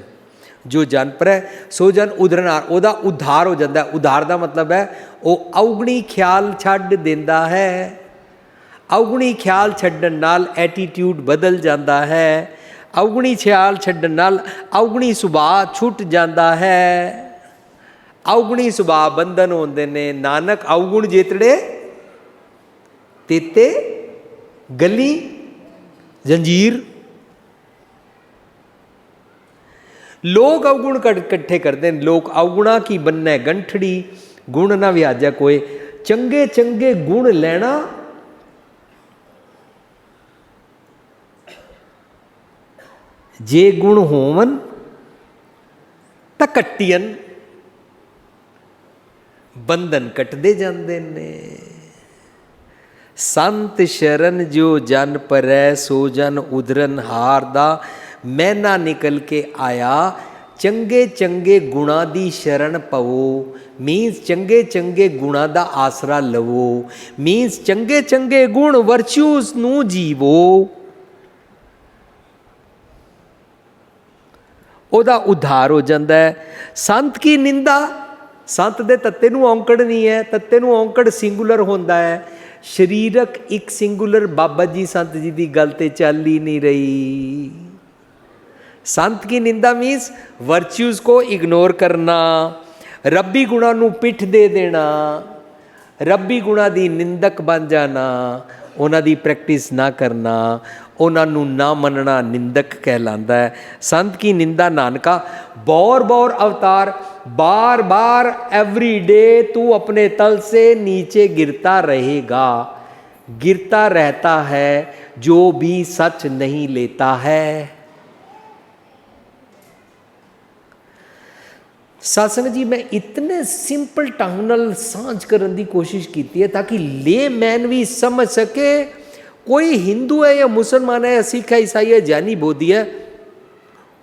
जो जन पर है सो जन उधरनार, ओदा उद्धार हो जाता है। उद्धार का मतलब है वो अवगणी ख्याल छड्ड देंदा है। अवगणी ख्याल छड्डण नाल एटीट्यूड बदल जाता है। अवगणी ख्याल छड्डण नाल अवगणी सुभाव छुट जाता है। अवगणी सुभाव बंधन होंदे ने। नानक अवगुण जेतड़े तेते गली जंजीर। लोग अवगुण कट्ठे करते हैं, लोग अवगुणा की बन्ने गंठड़ी, गुण ना व्याजा कोई। चंगे चंगे गुण लेना जे गुण होवन तां कट्टियन, बंधन कटदे जांदे ने। संत शरण जो जन परै, सो जन उधरन हार दा मैना निकल के आया। चंगे चंगे गुणा दी शरण पवो, मीन्स चंगे चंगे गुणा दा आसरा लवो, मीन्स चंगे चंगे गुण वर्च्यूज़ नू जीवो। ओदा उद्धार हो जाता है। संत की निंदा, संत दे तत्ते नू औंकड़ नहीं है, तत्ते नू औंकड़ सिंगुलर होंदा है। शरीरक एक सिंगुलर बाबा जी संत जी की गल ते चल ही नहीं रही। संत की निंदा मीन्स वर्च्यूज़ को इग्नोर करना, रब्बी गुणा नू पिठ दे देना, रब्बी गुणा दी निंदक बन जाना, उन्हां दी प्रैक्टिस ना करना, उन्हां नू ना मनना निंदक कहलांदा है। संत की निंदा नानका बौर बौर अवतार, बार बार एवरी डे तू अपने तल से नीचे गिरता रहेगा। गिरता रहता है जो भी सच नहीं लेता है। सत्संग जी मैं इतने सिंपल ढंग नाल सांझ करने की कोशिश की है ताकि ले मैन भी समझ सके। कोई हिंदू है या मुसलमान है या सिख है ईसाई है जैनी बोधी है,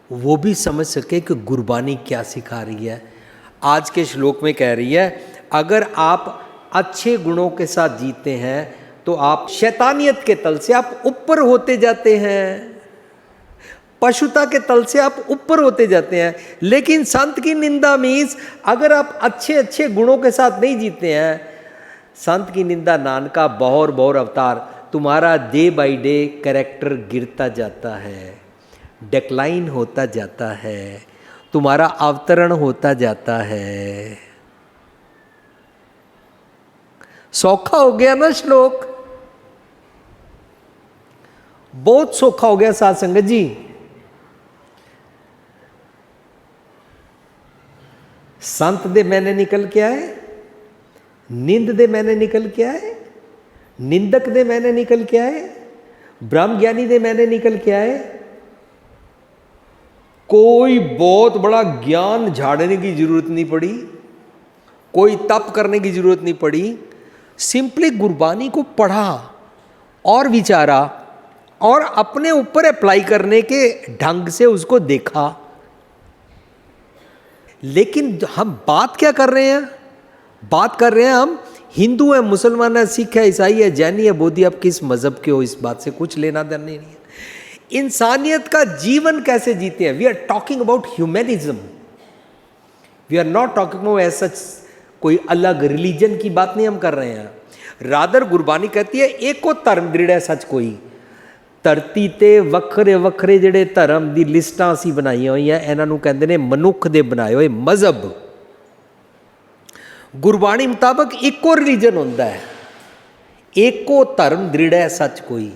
वो भी समझ सके कि गुरबानी क्या सिखा रही है। आज के श्लोक में कह रही है, अगर आप अच्छे गुणों के साथ जीते हैं तो आप शैतानियत के तल से आप ऊपर होते जाते हैं, पशुता के तल से आप ऊपर होते जाते हैं। लेकिन संत की निंदा मीन्स अगर आप अच्छे अच्छे गुणों के साथ नहीं जीते हैं, संत की निंदा नानका बौर बौर अवतार, तुम्हारा डे बाय डे कैरेक्टर गिरता जाता है, डिक्लाइन होता जाता है, तुम्हारा अवतरण होता जाता है। सौखा हो गया ना श्लोक, बहुत सौखा हो गया साध संगत जी। संत दे मैंने निकल के आए, निंद दे मैंने निकल के आए, निंदक दे मैंने निकल के आए, ब्रह्म ज्ञानी दे मैंने निकल के आए। कोई बहुत बड़ा ज्ञान झाड़ने की जरूरत नहीं पड़ी, कोई तप करने की जरूरत नहीं पड़ी। सिंपली गुरबानी को पढ़ा और विचारा और अपने ऊपर अप्लाई करने के ढंग से उसको देखा। लेकिन हम बात क्या कर रहे हैं? बात कर रहे हैं हम हिंदू है, मुसलमान है, सिख है, ईसाई है, जैनी है, बौद्धी, आप किस मज़हब के हो, इस बात से कुछ लेना देना नहीं है। इंसानियत का जीवन कैसे जीते हैं, we are talking about humanism, we are not talking about as such कोई अलग रिलीजन की बात नहीं हम कर रहे हैं। रादर गुरबानी कहती है एको धर्म दृढ़ है सच कोई। ਧਰਤੀ ਤੇ ਵੱਖਰੇ ਵੱਖਰੇ ਜਿਹੜੇ ਧਰਮ ਦੀ ਲਿਸਟਾਂ ਅਸੀਂ ਬਣਾਈਆਂ ਹੋਈਆਂ, ਇਹਨਾਂ ਨੂੰ ਕਹਿੰਦੇ ਨੇ ਮਨੁੱਖ ਦੇ ਬਣਾਏ ਹੋਏ ਮਜ਼ਹਬ। ਗੁਰਬਾਣੀ ਮੁਤਾਬਕ ਇੱਕੋ ਰਿਲੀਜਨ ਹੁੰਦਾ ਹੈ, ਏਕੋ ਧਰਮ ਦ੍ਰਿੜ ਹੈ ਸੱਚ ਕੋਈ।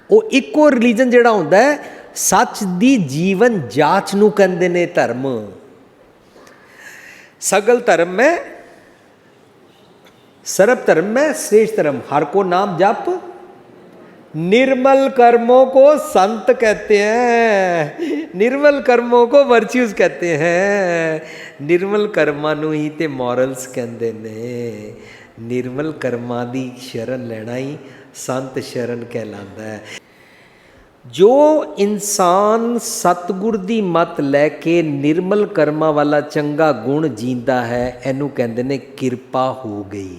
ਉਹ ਇੱਕੋ ਰਿਲੀਜਨ ਜਿਹੜਾ ਹੁੰਦਾ ਹੈ, ਸੱਚ ਦੀ ਜੀਵਨ ਜਾਂਚ ਨੂੰ ਕਹਿੰਦੇ ਨੇ ਧਰਮ। सगल धर्म में सर्व धर्म में श्रेष्ठ धर्म, हर को नाम जप, निर्मल कर्मों को संत कहते हैं, निर्मल कर्मों को वर्च्यूज कहते हैं। निर्मल कर्मां नूं ही ते मॉरल्स कहते ने। निर्मल कर्मां दी शरण लेना ही संत शरण कहलाता है। जो इंसान सतगुर दी मत लैके निर्मल कर्मा वाला चंगा गुण जींदा है, इनू कहते ने किरपा हो गई,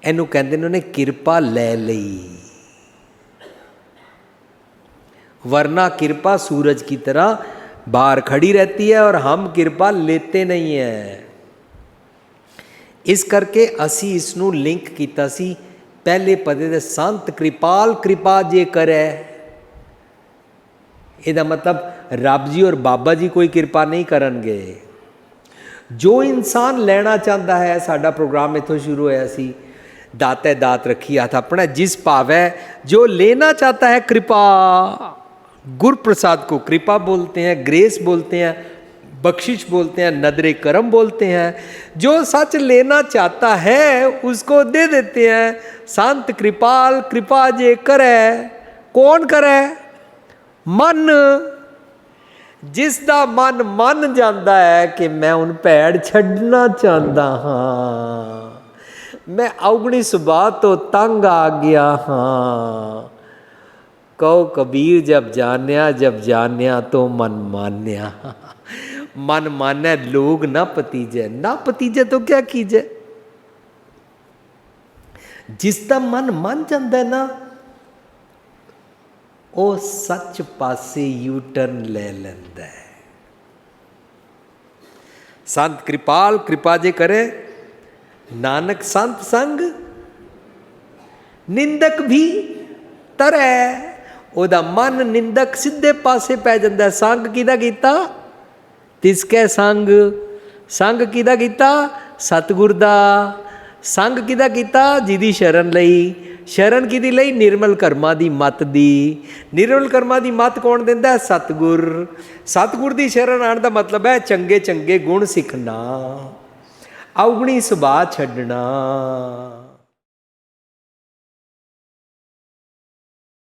इनू कहते ने उन्हें किरपा ले लई। वरना किरपा सूरज की तरह बाहर खड़ी रहती है और हम किरपा लेते नहीं है। इस करके असी इसनू लिंक किया सी पहले पदे दे संत कृपाल कृपा जे करे। ਇਹਦਾ मतलब रब जी और बाबा जी कोई किरपा नहीं करनगे। जो इंसान लेना चाहता है, साडा प्रोग्राम इत्थों शुरू होया सी, दाते दात रखी हाथ अपना जिस भावै, जो लेना चाहता है कृपा, गुर प्रसाद को कृपा बोलते हैं, ग्रेस बोलते हैं, बख्शिश बोलते हैं, नदरे करम बोलते हैं। जो सच लेना चाहता है उसको दे देते हैं। संत कृपाल कृपा जे करे, कौन करे? मन। जिसका मन मन जाता है कि मैं उन भैड़ छड्डना चाहता हाँ, मैं अवगणी सुभाव तो तंग आ गया हाँ। कहो कबीर जब जान्या तो मन मान्या। मन माने लोग ना पतीजे, ना पतीजे तो क्या कीजे। जिसका मन मान जाता है ना, वो सच पासे यू टर्न ले लेंदा है। संत कृपाल कृपा जे करे, नानक संत संग निंदक भी तरै। ओदा मन निंदक सीधे पासे पै जाता है। संग किदा कीता? तिसके संग। संग किदा कीता? सतगुर दा। संग किदा कीता? जिदी शरण लई। शरण किदी लई? निर्मल कर्मा दी मत दी। निर्मल कर्मा दी मत कौन दिंदा है? सतगुर। सतगुर दी शरण आने का मतलब है चंगे चंगे गुण सीखना, अवगणी सुभाव छड्डना।